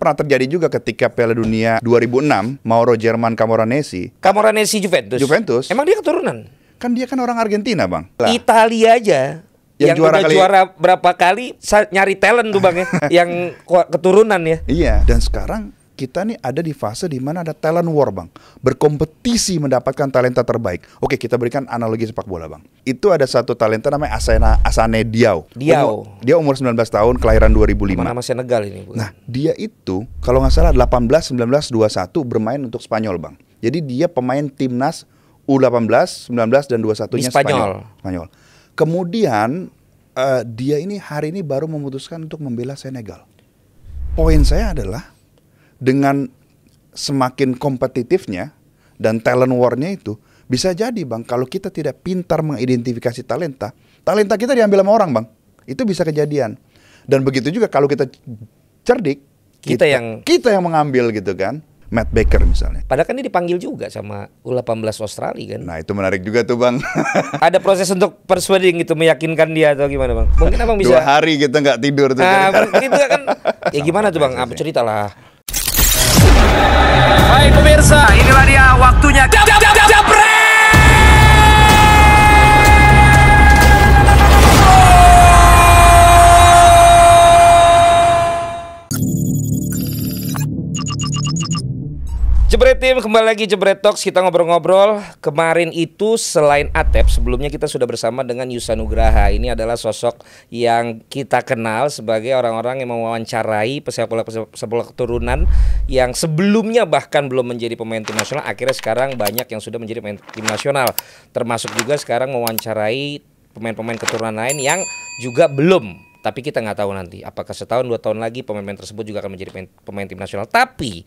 pernah terjadi juga ketika Piala Dunia 2006, Mauro German Camoranesi. Camoranesi Juventus. Juventus. Emang dia keturunan? Kan dia kan orang Argentina, Bang. Italia aja yang juara udah juara berapa kali nyari talent tuh Bang ya. Yang keturunan ya. Iya, dan sekarang kita nih ada di fase di mana ada talent war, Bang. Berkompetisi mendapatkan talenta terbaik. Oke, kita berikan analogi sepak bola, Bang. Itu ada satu talenta namanya Asane Diao. Dia umur 19 tahun, kelahiran 2005. Nama Senegal ini, Bu. Nah, dia itu kalau nggak salah 18, 19, 21 bermain untuk Spanyol, Bang. Jadi dia pemain timnas U18, 19 dan 21-nya Spanyol. Kemudian dia ini hari ini baru memutuskan untuk membela Senegal. Poin saya adalah dengan semakin kompetitifnya dan talent war-nya itu, bisa jadi, Bang, kalau kita tidak pintar mengidentifikasi talenta kita diambil sama orang, Bang. Itu bisa kejadian. Dan begitu juga kalau kita cerdik, kita yang mengambil gitu kan. Matt Baker misalnya. Padahal kan dia dipanggil juga sama U18 Australia kan. Nah, itu menarik juga tuh, Bang. Ada proses untuk persuading gitu, meyakinkan dia atau gimana, Bang? Mungkin Abang bisa 2 hari kita nggak tidur tuh. Itu kan. Ya gimana tuh, Bang? Apa ceritalah. Baik pemirsa, inilah dia waktunya Japret. Jebret Tim, kembali lagi Jebret Talks, kita ngobrol-ngobrol. Kemarin itu selain Atep, sebelumnya kita sudah bersama dengan Yusa Nugraha. Ini adalah sosok yang kita kenal sebagai orang-orang yang mewawancarai pesepak bola keturunan yang sebelumnya bahkan belum menjadi pemain tim nasional. Akhirnya sekarang banyak yang sudah menjadi pemain tim nasional. Termasuk juga sekarang mewawancarai pemain-pemain keturunan lain yang juga belum. Tapi kita nggak tahu nanti apakah setahun 2 tahun lagi pemain-pemain tersebut juga akan menjadi pemain tim nasional. Tapi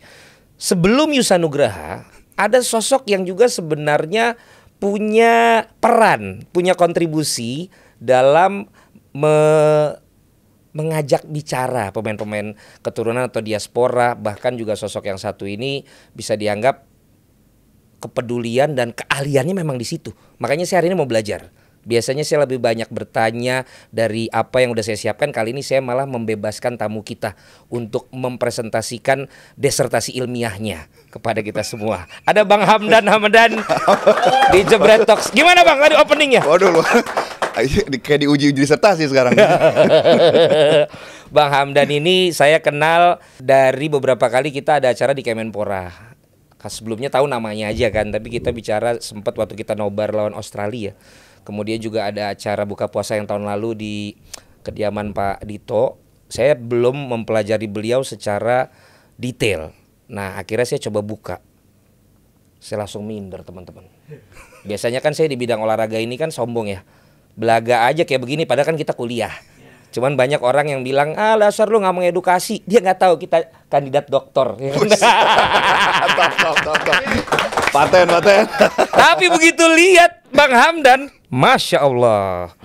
sebelum Yusa Nugraha, ada sosok yang juga sebenarnya punya peran, punya kontribusi dalam mengajak bicara pemain-pemain keturunan atau diaspora. Bahkan juga sosok yang satu ini bisa dianggap kepedulian dan keahliannya memang di situ. Makanya saya hari ini mau belajar. Biasanya saya lebih banyak bertanya dari apa yang udah saya siapkan. Kali ini saya malah membebaskan tamu kita untuk mempresentasikan disertasi ilmiahnya kepada kita semua. Ada Bang Hamdan di Jebret Talks. Gimana, Bang, tadi openingnya? Waduh, kayak diuji disertasi sekarang. Bang Hamdan ini saya kenal dari beberapa kali kita ada acara di Kemenpora. Sebelumnya tahu namanya aja kan, tapi kita bicara sempat waktu kita nobar lawan Australia. Kemudian juga ada acara buka puasa yang tahun lalu di kediaman Pak Dito. Saya belum mempelajari beliau secara detail. Nah, akhirnya saya coba buka. Saya langsung minder, teman-teman. Biasanya kan saya di bidang olahraga ini kan sombong ya. Belaga aja kayak begini, padahal kan kita kuliah. Cuman banyak orang yang bilang, dasar lu gak mengedukasi. Dia gak tahu kita kandidat doktor. Paten. Tapi begitu lihat Bang Hamdan, Masya Allah,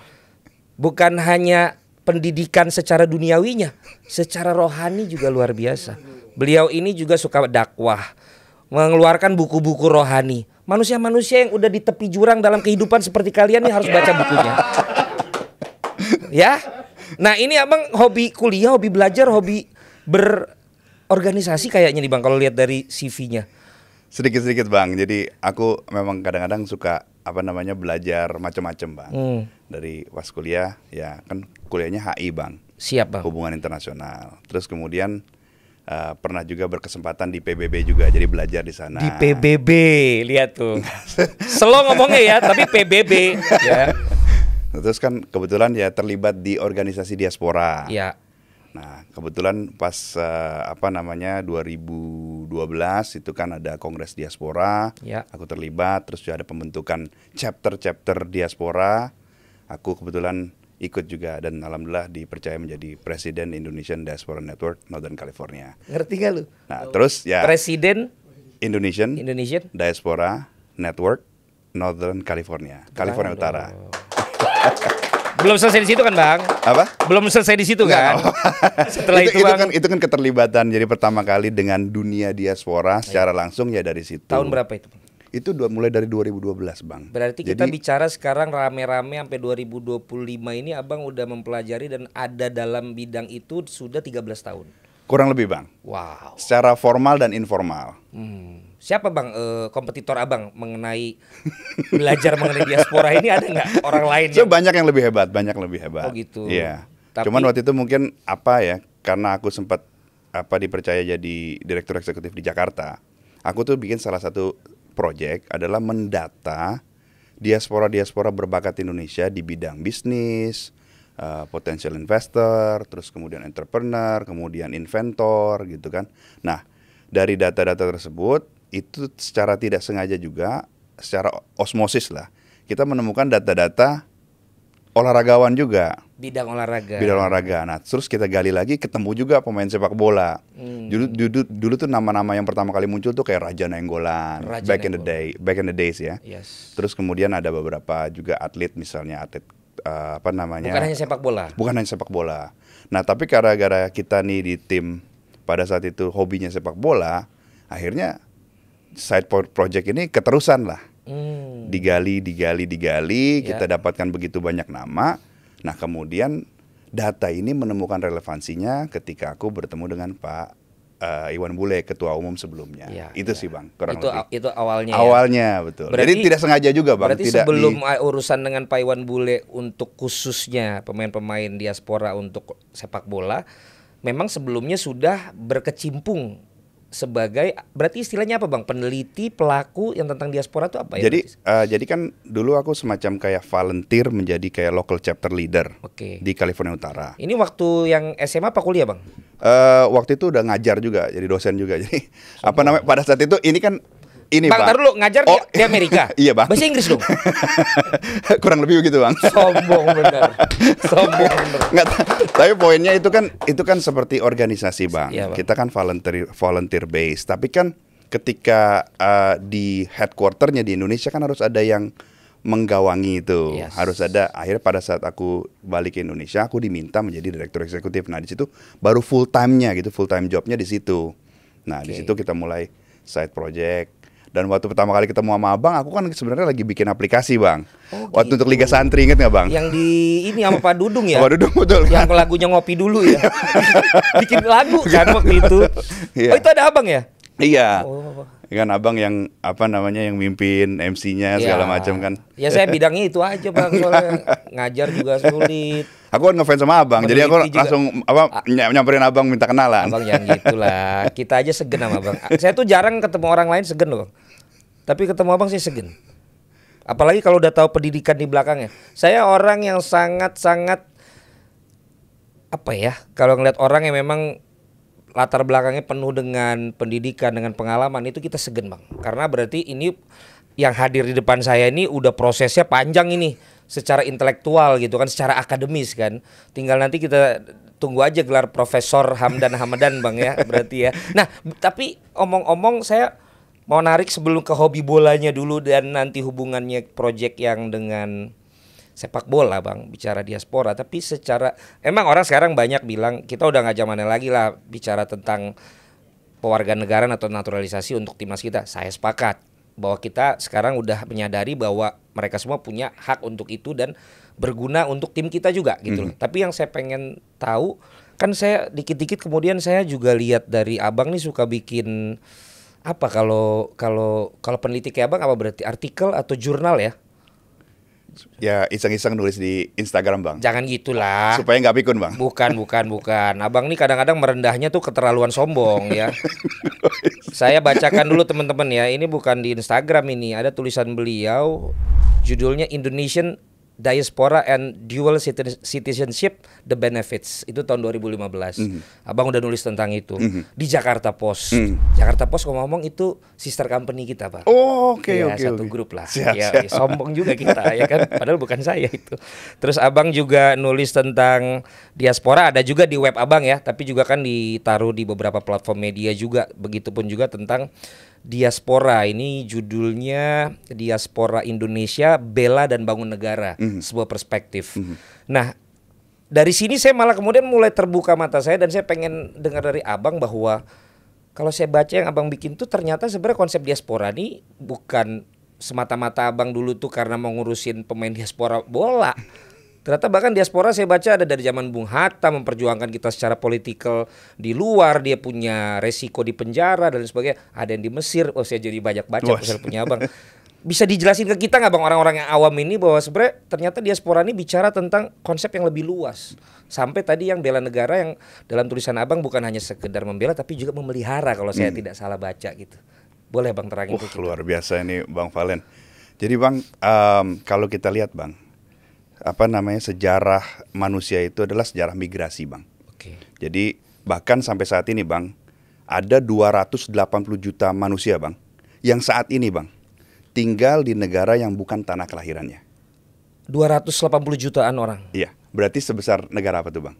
bukan hanya pendidikan secara duniawinya, secara rohani juga luar biasa. Beliau ini juga suka dakwah, mengeluarkan buku-buku rohani. Manusia-manusia yang udah di tepi jurang dalam kehidupan seperti kalian nih harus baca bukunya. Ya, nah ini Abang hobi kuliah, hobi belajar, hobi berorganisasi kayaknya nih Bang kalau lihat dari CV-nya. Sedikit-sedikit, Bang. Jadi aku memang kadang-kadang suka belajar macam-macam, Bang. Dari pas kuliah, ya kan kuliahnya HI, Bang. Siap, Bang. Hubungan internasional. Terus kemudian pernah juga berkesempatan di PBB juga, jadi belajar di sana. Di PBB, lihat tuh. Slow ngomongnya ya, tapi PBB. Ya. Terus kan kebetulan ya terlibat di organisasi diaspora. Ya. Nah, kebetulan pas 2012 itu kan ada Kongres Diaspora. Ya. Aku terlibat, terus juga ada pembentukan chapter diaspora. Aku kebetulan ikut juga dan alhamdulillah dipercaya menjadi Presiden Indonesian Diaspora Network Northern California. Ngerti gak lu? Nah, terus ya Presiden Indonesian Diaspora Network Northern California Utara. Belum selesai di situ kan, Bang? Apa? Belum selesai di situ kan? Setelah itu Bang, itu kan keterlibatan. Jadi pertama kali dengan dunia diaspora secara langsung ya dari situ. Tahun berapa itu? Itu mulai dari 2012, Bang. Berarti kita bicara sekarang rame-rame sampai 2025 ini Abang udah mempelajari dan ada dalam bidang itu sudah 13 tahun. Kurang lebih Bang. Wow. Secara formal dan informal. Siapa Bang kompetitor Abang mengenai belajar mengenai diaspora ini, ada nggak orang lain? Banyak yang lebih hebat, banyak yang lebih hebat. Oh gitu. Iya. Cuman waktu itu mungkin karena aku sempat dipercaya jadi direktur eksekutif di Jakarta. Aku tuh bikin salah satu project adalah mendata diaspora berbakat Indonesia di bidang bisnis, potential investor, terus kemudian entrepreneur, kemudian inventor gitu kan. Nah, dari data-data tersebut itu secara tidak sengaja juga, secara osmosis lah, kita menemukan data-data olahragawan juga. Bidang olahraga. Nah, terus kita gali lagi, ketemu juga pemain sepak bola. Dulu tuh nama-nama yang pertama kali muncul tuh kayak Raja Nainggolan, back in the days ya. Yes. Terus kemudian ada beberapa juga atlet, misalnya atlet Bukan hanya sepak bola. Bukan hanya sepak bola. Nah, tapi gara-gara kita nih di tim pada saat itu hobinya sepak bola, akhirnya side project ini keterusan lah. Digali, kita dapatkan begitu banyak nama. Nah, kemudian data ini menemukan relevansinya ketika aku bertemu dengan Pak Iwan Bule, ketua umum sebelumnya. Itu sih Bang, kurang lebih. Itu awalnya. Awalnya betul. Jadi tidak sengaja juga Bang. Berarti sebelum urusan dengan Pak Iwan Bule untuk khususnya pemain-pemain diaspora untuk sepak bola, memang sebelumnya sudah berkecimpung sebagai, berarti istilahnya apa Bang? Peneliti, pelaku yang tentang diaspora itu apa ya? Jadi kan dulu aku semacam kayak volunteer menjadi kayak local chapter leader di California Utara. Ini waktu yang SMA apa kuliah Bang? Waktu itu udah ngajar juga, jadi dosen juga. Jadi pada saat itu ini kan Bang, taruh dulu, ngajar di Amerika. Iya Bang. Bahasa Inggris dong. Kurang lebih begitu Bang. Sombong bener. Nggak, tapi poinnya itu kan seperti organisasi Bang. Iya, Bang. Kita kan volunteer base. Tapi kan ketika di headquarternya di Indonesia kan harus ada yang menggawangi itu. Yes. Harus ada. Akhirnya pada saat aku balik ke Indonesia, aku diminta menjadi direktur eksekutif. Nah, di situ baru full time-nya gitu, full time job-nya di situ. Nah, di situ kita mulai side project. Dan waktu pertama kali ketemu sama Abang, aku kan sebenarnya lagi bikin aplikasi Bang. Waktu untuk Liga Santri, inget nggak Bang? Yang di ini sama Pak Dudung ya? Pak Dudung betul. Yang lagunya ngopi dulu ya. Bikin lagu kan waktu itu. Iya. Oh itu ada Abang ya? Iya. Kan Abang yang yang mimpin MC-nya segala macam kan. Ya saya bidangnya itu aja Bang, soalnya ngajar juga sulit. Aku kan ngefans sama Abang, jadi aku langsung nyamperin Abang minta kenalan. Abang yang gitulah, kita aja segen sama Abang. Saya tuh jarang ketemu orang lain segen loh, tapi ketemu Abang sih segen. Apalagi kalau udah tahu pendidikan di belakangnya. Saya orang yang sangat-sangat kalau ngeliat orang yang memang latar belakangnya penuh dengan pendidikan, dengan pengalaman, itu kita segen Bang. Karena berarti ini yang hadir di depan saya ini udah prosesnya panjang ini, secara intelektual gitu kan, secara akademis kan. Tinggal nanti kita tunggu aja gelar Profesor Hamdan Hamadan Bang ya, berarti ya. Nah, tapi omong-omong saya mau narik sebelum ke hobi bolanya dulu dan nanti hubungannya project yang dengan sepak bola Bang, bicara diaspora. Tapi secara, emang orang sekarang banyak bilang kita udah gak zamannya lagi lah bicara tentang pewarganegaraan atau naturalisasi untuk timnas kita. Saya sepakat bahwa kita sekarang udah menyadari bahwa mereka semua punya hak untuk itu dan berguna untuk tim kita juga gitu loh. Tapi yang saya pengen tahu kan, saya dikit-dikit kemudian saya juga lihat dari Abang nih suka bikin apa, kalau peneliti kayak Abang apa berarti artikel atau jurnal ya? Ya iseng-iseng nulis di Instagram Bang. Jangan gitulah. Supaya nggak pikun Bang. Bukan. Abang nih kadang-kadang merendahnya tuh keterlaluan sombong ya. Saya bacakan dulu teman-teman ya. Ini bukan di Instagram ini. Ada tulisan beliau. Judulnya Indonesian Diaspora and Dual Citizenship, The Benefits. Itu tahun 2015. Abang udah nulis tentang itu di Jakarta Post. Jakarta Post ngomong itu sister company kita Pak. Oke. Satu grup lah. Siap. Sombong juga kita ya kan. Padahal bukan saya itu. Terus Abang juga nulis tentang diaspora, ada juga di web Abang ya. Tapi juga kan ditaruh di beberapa platform media juga. Begitupun juga tentang diaspora, ini judulnya Diaspora Indonesia, Bela dan Bangun Negara, sebuah perspektif. Nah, dari sini saya malah kemudian mulai terbuka mata saya dan saya pengen dengar dari Abang bahwa kalau saya baca yang Abang bikin tuh ternyata sebenarnya konsep diaspora ini bukan semata-mata Abang dulu tuh karena mau ngurusin pemain diaspora bola. Ternyata bahkan diaspora saya baca ada dari zaman Bung Hatta memperjuangkan kita secara politikal di luar, dia punya resiko di penjara dan sebagainya. Ada yang di Mesir, oh saya jadi banyak baca pasal punya abang. Bisa dijelasin ke kita nggak bang orang-orang yang awam ini bahwa sebenarnya ternyata diaspora ini bicara tentang konsep yang lebih luas. Sampai tadi yang bela negara yang dalam tulisan abang bukan hanya sekedar membela tapi juga memelihara kalau saya tidak salah baca gitu. Boleh bang terangin ke kita. Luar biasa ini Bang Valen. Jadi bang, kalau kita lihat bang, sejarah manusia itu adalah sejarah migrasi bang. Oke. Jadi bahkan sampai saat ini bang, ada 280 juta manusia bang, yang saat ini bang tinggal di negara yang bukan tanah kelahirannya. 280 jutaan orang. Iya, berarti sebesar negara apa tuh bang?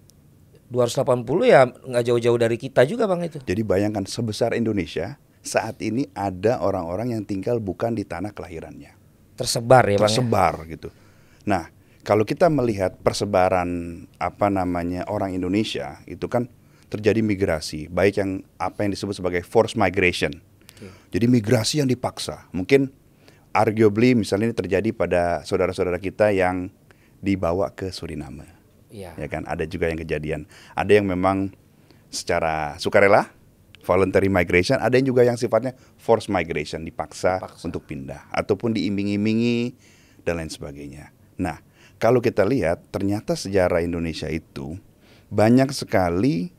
280 ya nggak jauh-jauh dari kita juga bang itu. Jadi bayangkan sebesar Indonesia, saat ini ada orang-orang yang tinggal bukan di tanah kelahirannya. Tersebar ya bang. Tersebar ya? Gitu. Nah, kalau kita melihat persebaran orang Indonesia itu kan terjadi migrasi, baik yang apa yang disebut sebagai forced migration. Jadi migrasi yang dipaksa. Mungkin arguably misalnya ini terjadi pada saudara-saudara kita yang dibawa ke Suriname. Ya kan, ada juga yang kejadian. Ada yang memang secara sukarela, voluntary migration, ada yang juga yang sifatnya forced migration, dipaksa untuk pindah ataupun diiming-imingi dan lain sebagainya. Nah, kalau kita lihat ternyata sejarah Indonesia itu banyak sekali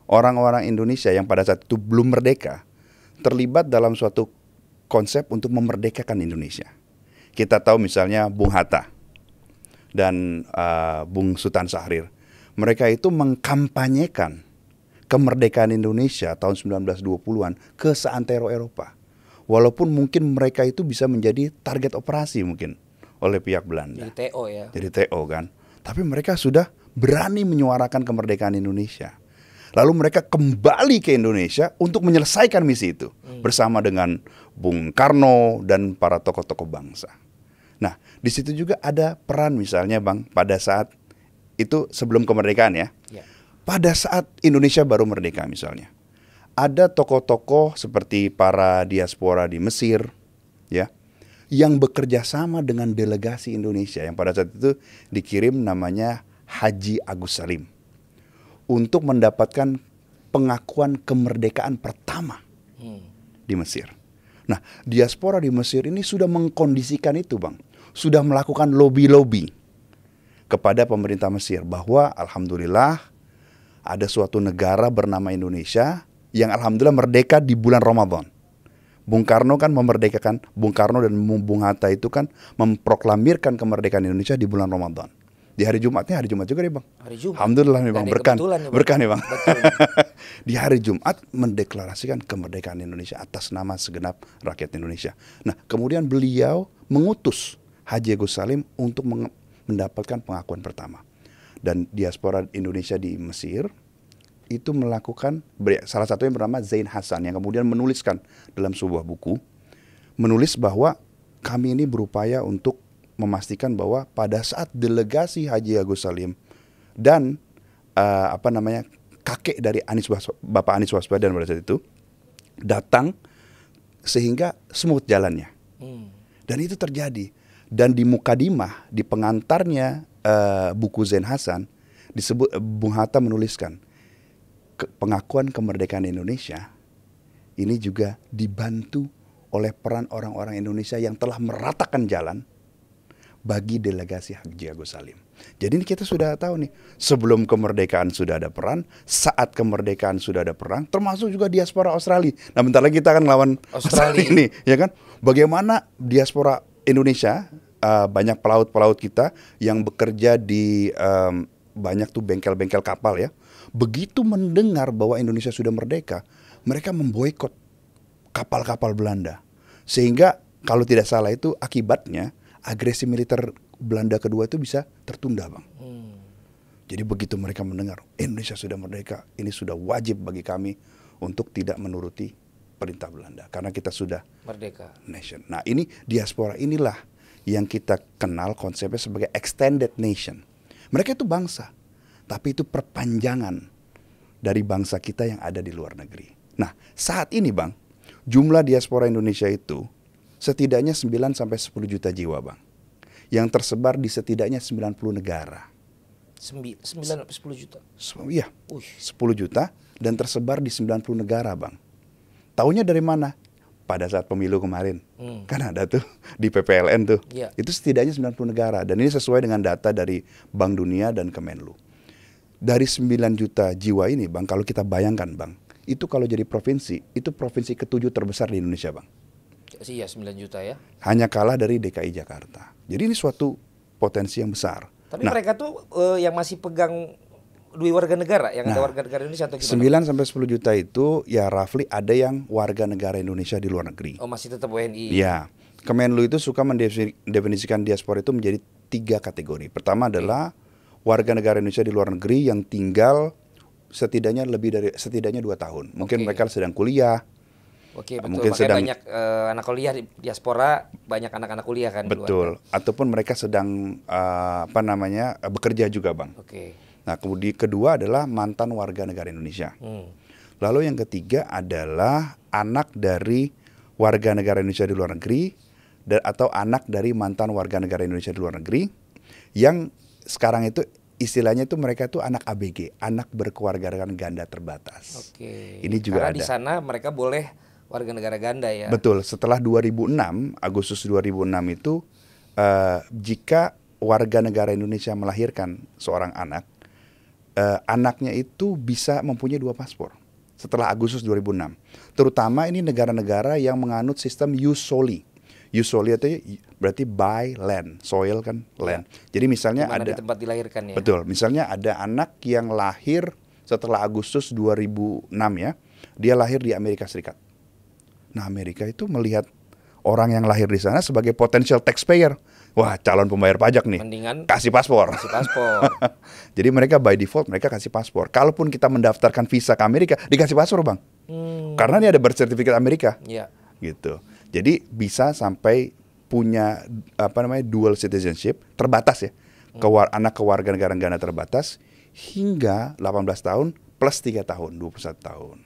orang-orang Indonesia yang pada saat itu belum merdeka terlibat dalam suatu konsep untuk memerdekakan Indonesia. Kita tahu misalnya Bung Hatta dan Bung Sultan Syahrir. Mereka itu mengkampanyekan kemerdekaan Indonesia tahun 1920-an ke seantero Eropa. Walaupun mungkin mereka itu bisa menjadi target operasi mungkin oleh pihak Belanda. Jadi TO ya. Jadi TO kan. Tapi mereka sudah berani menyuarakan kemerdekaan Indonesia. Lalu mereka kembali ke Indonesia untuk menyelesaikan misi itu bersama dengan Bung Karno dan para tokoh-tokoh bangsa. Nah, di situ juga ada peran misalnya bang pada saat itu sebelum kemerdekaan ya. Pada saat Indonesia baru merdeka misalnya, ada tokoh-tokoh seperti para diaspora di Mesir, ya, yang bekerja sama dengan delegasi Indonesia yang pada saat itu dikirim namanya Haji Agus Salim. Untuk mendapatkan pengakuan kemerdekaan pertama di Mesir. Nah, diaspora di Mesir ini sudah mengkondisikan itu bang. Sudah melakukan lobby-lobby kepada pemerintah Mesir. Bahwa alhamdulillah ada suatu negara bernama Indonesia yang alhamdulillah merdeka di bulan Ramadan. Bung Karno kan memerdekakan, Bung Karno dan Bung Hatta itu kan memproklamirkan kemerdekaan Indonesia di bulan Ramadan. Di hari Jumatnya, hari Jumat juga nih bang. Hari Jumat. Alhamdulillah nih bang, berkah nih bang. Betul. Di hari Jumat mendeklarasikan kemerdekaan Indonesia atas nama segenap rakyat Indonesia. Nah, kemudian beliau mengutus Haji Agus Salim untuk mendapatkan pengakuan pertama. Dan diaspora Indonesia di Mesir itu melakukan, salah satunya bernama Zain Hasan yang kemudian menuliskan dalam sebuah buku, menulis bahwa kami ini berupaya untuk memastikan bahwa pada saat delegasi Haji Agus Salim dan kakek dari Bapak Anies Baswedan pada saat itu datang sehingga smooth jalannya. Dan itu terjadi. Dan di mukadimah, di pengantarnya buku Zain Hasan disebut Bung Hatta menuliskan pengakuan kemerdekaan Indonesia ini juga dibantu oleh peran orang-orang Indonesia yang telah meratakan jalan bagi delegasi Haji Agus Salim. Jadi ini kita sudah tahu nih, sebelum kemerdekaan sudah ada peran, saat kemerdekaan sudah ada peran, termasuk juga diaspora Australia. Nah, bentar lagi kita akan melawan Australia ini, ya kan? Bagaimana diaspora Indonesia, banyak pelaut-pelaut kita yang bekerja di banyak tuh bengkel-bengkel kapal ya. Begitu mendengar bahwa Indonesia sudah merdeka, mereka memboikot kapal-kapal Belanda. Sehingga kalau tidak salah itu akibatnya agresi militer Belanda kedua itu bisa tertunda bang. Jadi begitu mereka mendengar Indonesia sudah merdeka, ini sudah wajib bagi kami untuk tidak menuruti perintah Belanda karena kita sudah merdeka. Nation. Nah ini diaspora inilah yang kita kenal konsepnya sebagai extended nation. Mereka itu bangsa, tapi itu perpanjangan dari bangsa kita yang ada di luar negeri. Nah saat ini bang, jumlah diaspora Indonesia itu setidaknya 9-10 juta jiwa bang, yang tersebar di setidaknya 90 negara. 9 10 juta. Iya, 10 juta dan tersebar di 90 negara, Bang. Taunya dari mana? Pada saat pemilu kemarin. Kan ada tuh di PPLN tuh. Yeah. Itu setidaknya 90 negara dan ini sesuai dengan data dari Bank Dunia dan Kemenlu. Dari 9 juta jiwa ini, Bang, kalau kita bayangkan, Bang, itu kalau jadi provinsi, itu provinsi ke-7 terbesar di Indonesia, Bang. Iya, 9 juta ya. Hanya kalah dari DKI Jakarta. Jadi ini suatu potensi yang besar. Tapi mereka tuh yang masih pegang duit warga negara, yang ada warga negara Indonesia atau gimana? 9 sampai 10 juta itu ya roughly ada yang warga negara Indonesia di luar negeri. Oh, masih tetap WNI. Ya. Kemenlu itu suka mendefinisikan diaspora itu menjadi 3 kategori. Pertama adalah warga negara Indonesia di luar negeri yang tinggal setidaknya 2 tahun. Mungkin mereka sedang kuliah. Oke, betul. Mungkin Makanya banyak anak kuliah di diaspora, banyak anak-anak kuliah kan. Betul. Ataupun mereka sedang bekerja juga, Bang. Oke. Nah, kemudian kedua adalah mantan warga negara Indonesia. Lalu yang ketiga adalah anak dari warga negara Indonesia di luar negeri atau anak dari mantan warga negara Indonesia di luar negeri yang sekarang itu istilahnya itu mereka itu anak ABG, anak berkewarganegaraan ganda terbatas. Oke. Ini juga karena ada. Di sana mereka boleh warga negara ganda ya. Betul. Setelah 2006, Agustus 2006 itu jika warga negara Indonesia melahirkan seorang anak, anaknya itu bisa mempunyai 2 paspor. Setelah Agustus 2006. Terutama ini negara-negara yang menganut sistem jus soli. Jus soli itu berarti by land, soil kan land. Jadi misalnya dimana ada di tempat dilahirkan ya. Betul, misalnya ada anak yang lahir setelah Agustus 2006 ya, dia lahir di Amerika Serikat. Nah, Amerika itu melihat orang yang lahir di sana sebagai potential taxpayer. Wah, calon pembayar pajak nih. Mendingan kasih paspor. Kasih paspor. Jadi mereka by default mereka kasih paspor. Kalaupun kita mendaftarkan visa ke Amerika, dikasih paspor, Bang. Karena ini ada birth certificate Amerika. Iya. Gitu. Jadi bisa sampai punya dual citizenship terbatas ya. Anak kewarganegaraan terbatas hingga 18 tahun plus 3 tahun, 21 tahun.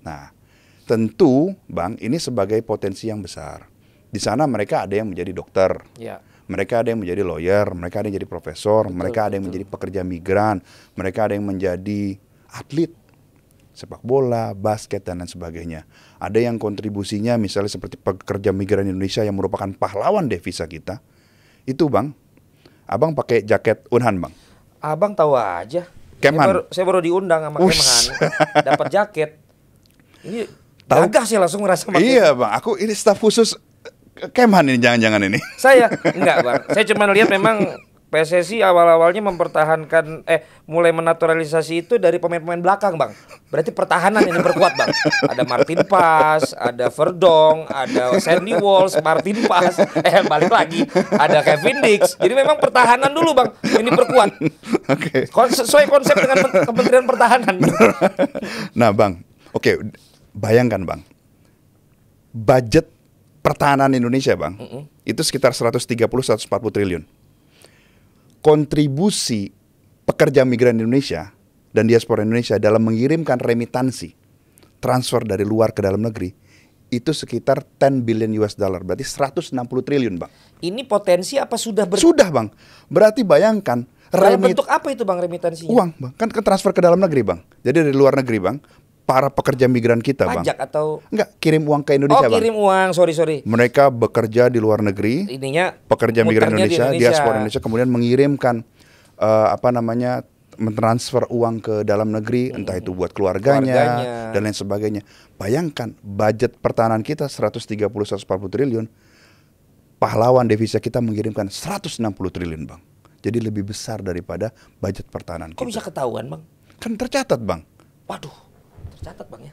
Nah, tentu, Bang, ini sebagai potensi yang besar. Di sana mereka ada yang menjadi dokter. Ya. Mereka ada yang menjadi lawyer, mereka ada yang menjadi profesor, mereka ada yang menjadi pekerja migran, mereka ada yang menjadi atlet sepak bola, basket dan lain sebagainya. Ada yang kontribusinya misalnya seperti pekerja migran Indonesia yang merupakan pahlawan devisa kita. Itu, Bang. Abang pakai jaket Unhan, Bang. Abang tahu aja. Kemhan. Saya baru diundang sama Kemhan, dapat jaket. Ini gagah sih langsung ngerasa pakai. Iya, Bang. Aku ini staf khusus Kemhan ini jangan-jangan ini. Saya enggak, Bang. Saya cuma lihat memang PSSI awal-awalnya mempertahankan mulai menaturalisasi itu dari pemain-pemain belakang, Bang. Berarti pertahanan ini diperkuat, Bang. Ada Martin Pas, ada Verdong, ada Sandy Walsh, Martin Pas, balik lagi, ada Kevin Dix. Jadi memang pertahanan dulu, Bang. Ini perkuat. Oke. Sesuai konsep dengan Kementerian Pertahanan. Nah, Bang. Oke, bayangkan, Bang. Budget pertahanan Indonesia, Bang, itu sekitar 130-140 triliun. Kontribusi pekerja migran Indonesia dan diaspora Indonesia dalam mengirimkan remitansi transfer dari luar ke dalam negeri itu sekitar 10 billion US dollar, berarti 160 triliun, Bang. Ini potensi apa sudah Sudah, Bang. Berarti bayangkan dalam bentuk apa itu, Bang, remitansinya? Uang, Bang. Kan transfer ke dalam negeri, Bang. Jadi dari luar negeri, Bang, para pekerja migran kita, Bang. Pajak atau enggak, kirim uang ke Indonesia, Bang. Oh, kirim uang, sorry. Mereka bekerja di luar negeri. Ininya pekerja migran Indonesia, diaspora Indonesia kemudian mengirimkan mentransfer uang ke dalam negeri, entah itu buat keluarganya dan lain sebagainya. Bayangkan budget pertahanan kita 130-140 triliun. Pahlawan devisa kita mengirimkan 160 triliun, Bang. Jadi lebih besar daripada budget pertahanan kita. Kok bisa ketahuan, Bang? Kan tercatat, Bang. Waduh. Tercatat, Bang ya.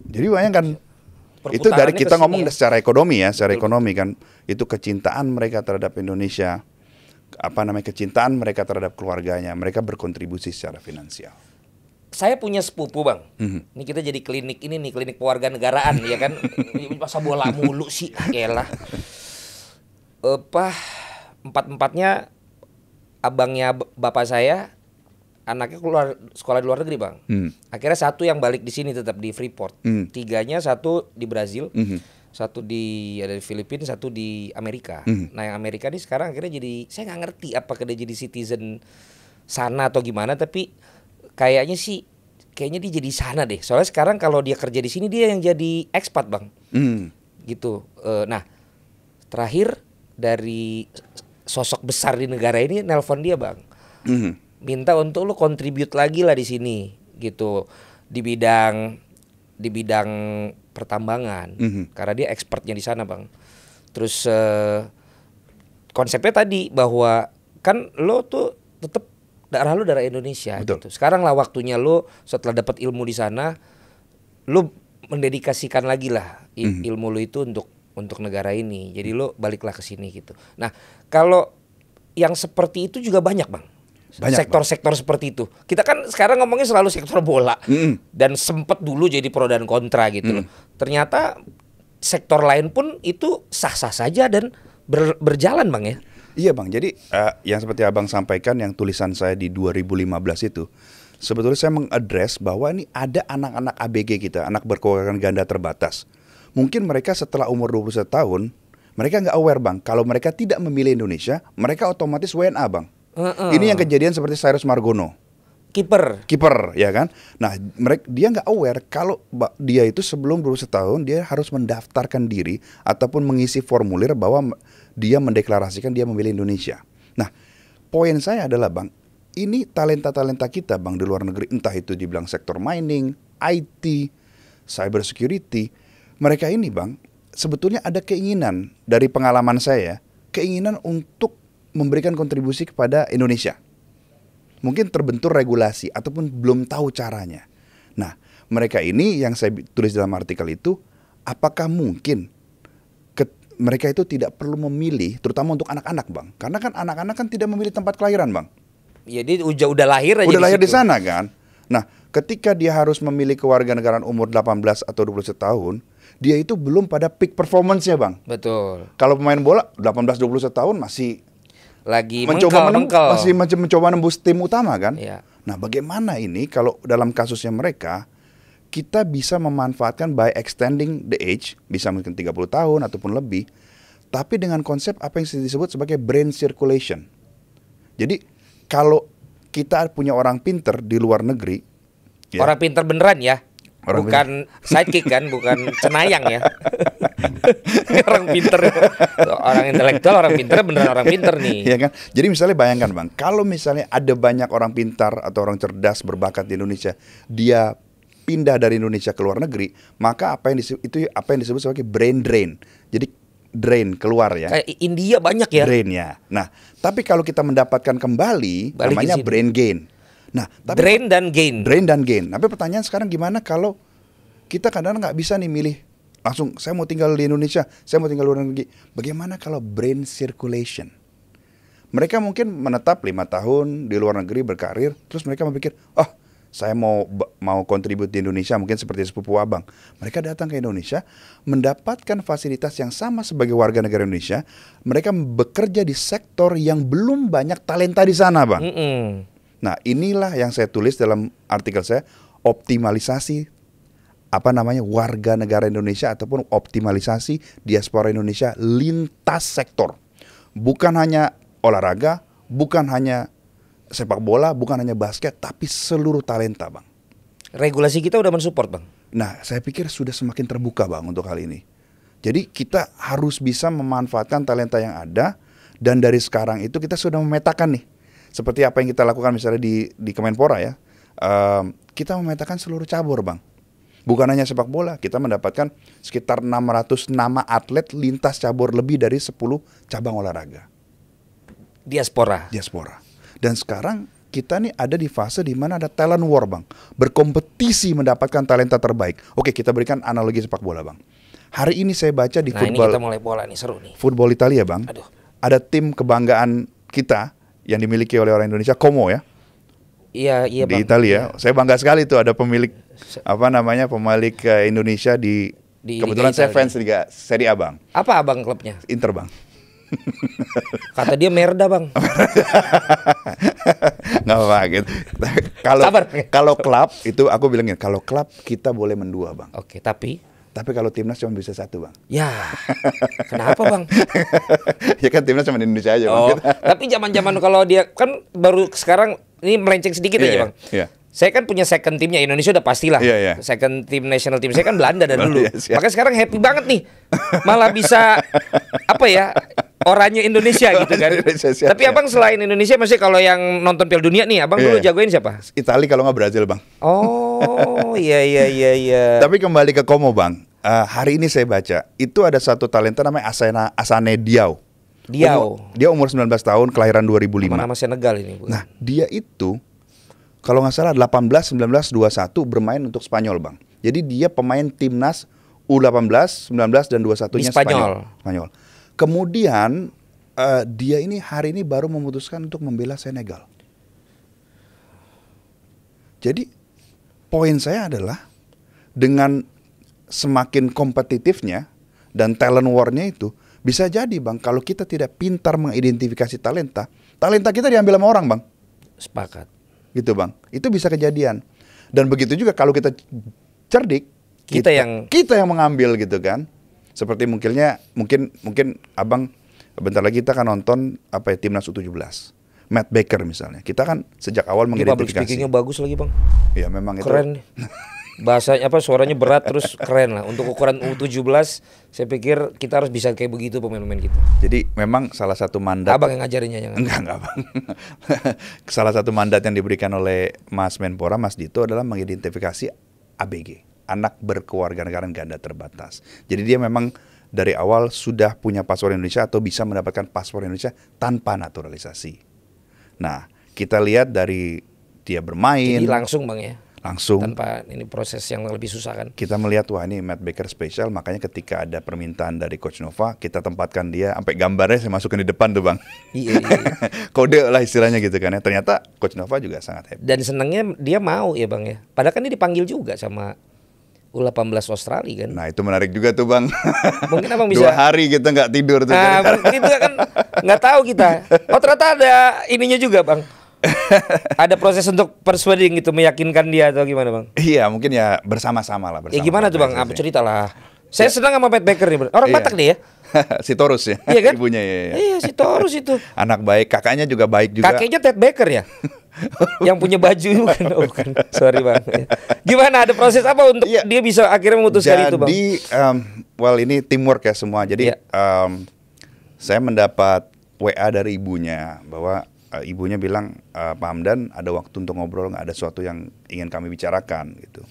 Jadi bayangkan itu dari kita ngomong secara ekonomi ya, secara ekonomi kan itu kecintaan mereka terhadap Indonesia, kecintaan mereka terhadap keluarganya, mereka berkontribusi secara finansial. Saya punya sepupu, Bang. Ini kita jadi klinik ini nih, klinik kewarganegaraan ya kan. Masa bola mulu sih, elah. Empat-empatnya abangnya bapak saya anaknya keluar sekolah di luar negeri, Bang. Akhirnya satu yang balik di sini tetap di Freeport. 3-nya satu di Brazil. Satu ada di Filipina, satu di Amerika. Nah yang Amerika ini sekarang akhirnya jadi, saya nggak ngerti apakah dia jadi citizen sana atau gimana, tapi kayaknya dia jadi sana deh. Soalnya sekarang kalau dia kerja di sini dia yang jadi expat bang, gitu. Nah terakhir dari sosok besar di negara ini nelpon dia bang, minta untuk lu kontribut lagi lah di sini, gitu, di bidang pertambangan, karena dia expertnya di sana bang. Terus konsepnya tadi bahwa kan lo tuh tetap darah lu darah Indonesia. Betul. Gitu. Sekarang lah waktunya lo setelah dapat ilmu di sana, lo mendedikasikan lagi lah ilmu lo itu untuk negara ini. Jadi lo baliklah ke sini gitu. Nah kalau yang seperti itu juga banyak bang. Sektor-sektor seperti itu. Kita kan sekarang ngomongnya selalu sektor bola, dan sempet dulu jadi pro dan kontra gitu loh. Ternyata sektor lain pun itu sah-sah saja dan berjalan bang ya. Iya bang, jadi yang seperti abang sampaikan yang tulisan saya di 2015 itu, sebetulnya saya mengadres bahwa ini ada anak-anak ABG kita, anak berkeluarga ganda terbatas. Mungkin mereka setelah umur 21 tahun, mereka nggak aware bang, kalau mereka tidak memilih Indonesia, mereka otomatis WNA bang. Ini yang kejadian seperti Cyrus Margono, kiper ya kan. Nah dia nggak aware kalau dia itu sebelum 21 tahun dia harus mendaftarkan diri ataupun mengisi formulir bahwa dia mendeklarasikan dia memilih Indonesia. Nah poin saya adalah bang, ini talenta-talenta kita bang di luar negeri, entah itu dibilang sektor mining, IT, cyber security, mereka ini bang sebetulnya ada keinginan dari pengalaman saya, keinginan untuk memberikan kontribusi kepada Indonesia. Mungkin terbentur regulasi ataupun belum tahu caranya. Nah, mereka ini yang saya tulis dalam artikel itu, apakah mungkin mereka itu tidak perlu memilih, terutama untuk anak-anak bang? Karena kan anak-anak kan tidak memilih tempat kelahiran bang. Jadi udah lahir aja. Udah lahir di sana kan. Nah, ketika dia harus memilih kewarganegaraan umur 18 atau 21 tahun, dia itu belum pada peak performance-nya bang. Betul. Kalau pemain bola 18-21 tahun masih lagi mencoba nembus tim utama kan. Iya. Nah bagaimana ini kalau dalam kasusnya mereka, kita bisa memanfaatkan by extending the age, bisa mungkin 30 tahun ataupun lebih, tapi dengan konsep apa yang disebut sebagai brain circulation. Jadi kalau kita punya orang pinter di luar negeri, orang pinter beneran ya, bukan sidekick kan, bukan cenayang ya. Orang pinter, orang intelektual, orang pinter beneran orang pinter nih. Ya kan? Jadi misalnya bayangkan bang, kalau misalnya ada banyak orang pintar atau orang cerdas berbakat di Indonesia, dia pindah dari Indonesia ke luar negeri, maka apa yang disebut sebagai brain drain. Jadi drain keluar ya. Kayak India banyak ya. Drain ya. Nah, tapi kalau kita mendapatkan kembali, namanya brain gain. Nah, tapi drain dan gain. Drain dan gain. Tapi pertanyaan sekarang gimana kalau kita kadang-kadang nggak bisa nih milih langsung, saya mau tinggal di Indonesia, saya mau tinggal di luar negeri. Bagaimana kalau brain circulation? Mereka mungkin menetap 5 tahun di luar negeri berkarir, terus mereka berpikir, saya mau kontribut di Indonesia, mungkin seperti sepupu abang. Mereka datang ke Indonesia, mendapatkan fasilitas yang sama sebagai warga negara Indonesia. Mereka bekerja di sektor yang belum banyak talenta di sana, bang. Nah, inilah yang saya tulis dalam artikel saya, optimalisasi warga negara Indonesia ataupun optimalisasi diaspora Indonesia lintas sektor. Bukan hanya olahraga, bukan hanya sepak bola, bukan hanya basket, tapi seluruh talenta, bang. Regulasi kita udah mensupport, bang. Nah, saya pikir sudah semakin terbuka, bang, untuk hal ini. Jadi kita harus bisa memanfaatkan talenta yang ada, dan dari sekarang itu kita sudah memetakan nih, seperti apa yang kita lakukan misalnya di Kemenpora ya. Kita memetakan seluruh cabur, bang. Bukan hanya sepak bola, kita mendapatkan sekitar 600 nama atlet lintas cabur lebih dari 10 cabang olahraga. Diaspora. Dan sekarang kita nih ada di fase di mana ada talent war, bang. Berkompetisi mendapatkan talenta terbaik. Oke, kita berikan analogi sepak bola, bang. Hari ini saya baca di football. Ini kita mulai bola nih, seru nih. Football Italia, bang. Aduh. Ada tim kebanggaan kita yang dimiliki oleh orang Indonesia, Como ya. Iya, di bang. Italia. Saya bangga sekali tuh ada pemilik pemilik Indonesia di kebetulan saya fans Liga Serie A, bang. Apa abang klubnya? Inter, bang. Kata dia Merda, bang. Nggak apa gitu. Kalau klub itu aku bilangin, kalau klub kita boleh mendua, bang. Oke, tapi Tapi kalau timnas cuma bisa 1, Bang. Ya, kenapa Bang? Ya kan timnas cuma di Indonesia aja, Bang. Tapi zaman-zaman kalau dia kan baru sekarang ini melenceng sedikit aja, Bang. Iya. Saya kan punya second timnya, Indonesia udah pastilah. Second tim national team saya kan Belanda dari dulu. Makanya sekarang happy banget nih. Malah bisa apa ya? Oranye Indonesia gitu kan. Tapi Abang selain Indonesia masih kalau yang nonton Piala Dunia nih, Abang dulu jagoin siapa? Italia kalau nggak Brazil, Bang. Oh, iya. Tapi kembali ke Como, Bang. Hari ini saya baca, itu ada satu talenta namanya Asane Diao. Dia umur 19 tahun, kelahiran 2005. Nama Senegal ini, bukan? Nah, dia itu kalau nggak salah 18, 19, 21 bermain untuk Spanyol, Bang. Jadi dia pemain timnas U18, 19 dan 21-nya Spanyol. Kemudian dia ini hari ini baru memutuskan untuk membela Senegal. Jadi poin saya adalah dengan semakin kompetitifnya dan talent war-nya itu bisa jadi, Bang, kalau kita tidak pintar mengidentifikasi talenta kita diambil sama orang, Bang. Sepakat. Gitu, Bang. Itu bisa kejadian. Dan begitu juga kalau kita cerdik, kita yang mengambil gitu kan. Seperti mungkin Abang bentar lagi kita akan nonton timnas U17. Matt Baker misalnya. Kita kan sejak awal mengidentifikasi. Public speaking-nya bagus lagi, Bang. Iya, memang keren itu. Bahasanya suaranya berat terus keren lah. Untuk ukuran U17 saya pikir kita harus bisa kayak begitu pemain-pemain kita. Jadi memang salah satu mandat. Abang yang ngajarinnya jangan. Enggak, Bang. Salah satu mandat yang diberikan oleh Mas Menpora, Mas Dito adalah mengidentifikasi ABG, anak berkewarganegaraan ganda terbatas. Jadi dia memang dari awal sudah punya paspor Indonesia atau bisa mendapatkan paspor Indonesia tanpa naturalisasi. Nah, kita lihat dari dia bermain. Jadi langsung, Bang, ya. Langsung. Tanpa ini proses yang lebih susah kan. Kita melihat wah ini Matt Baker spesial, makanya ketika ada permintaan dari Coach Nova, kita tempatkan dia sampai gambarnya saya masukin di depan tuh, Bang. Iya. Kode lah istilahnya gitu kan ya. Ternyata Coach Nova juga sangat happy. Dan senangnya dia mau ya, Bang ya. Padahal kan dia dipanggil juga sama U18 Australia kan. Nah itu menarik juga tuh, Bang. Mungkin Abang bisa 2 hari kita nggak tidur tuh. Nah, itu kan nggak tahu kita. Oh ternyata ada ininya juga, Bang. Ada proses untuk persuading gitu, meyakinkan dia atau gimana, Bang? Iya, mungkin ya bersama-sama lah. Ya gimana tuh, Bang? Apa cerita lah. Saya senang sama Matt Baker nih. Orang Batak dia ya. Si Torus ya. Iya kan? Ibunya ya. Iya, si Torus itu. Anak baik, kakaknya juga baik juga. Kakeknya Ted Baker ya. Yang punya baju bukan. Oh, bukan. Sorry, Bang. Gimana, ada proses apa untuk dia bisa akhirnya memutuskan itu, Bang? Jadi ini teamwork ya semua. Jadi saya mendapat WA dari ibunya bahwa ibunya bilang, Pak Hamdan ada waktu untuk ngobrol, nggak ada sesuatu yang ingin kami bicarakan gitu.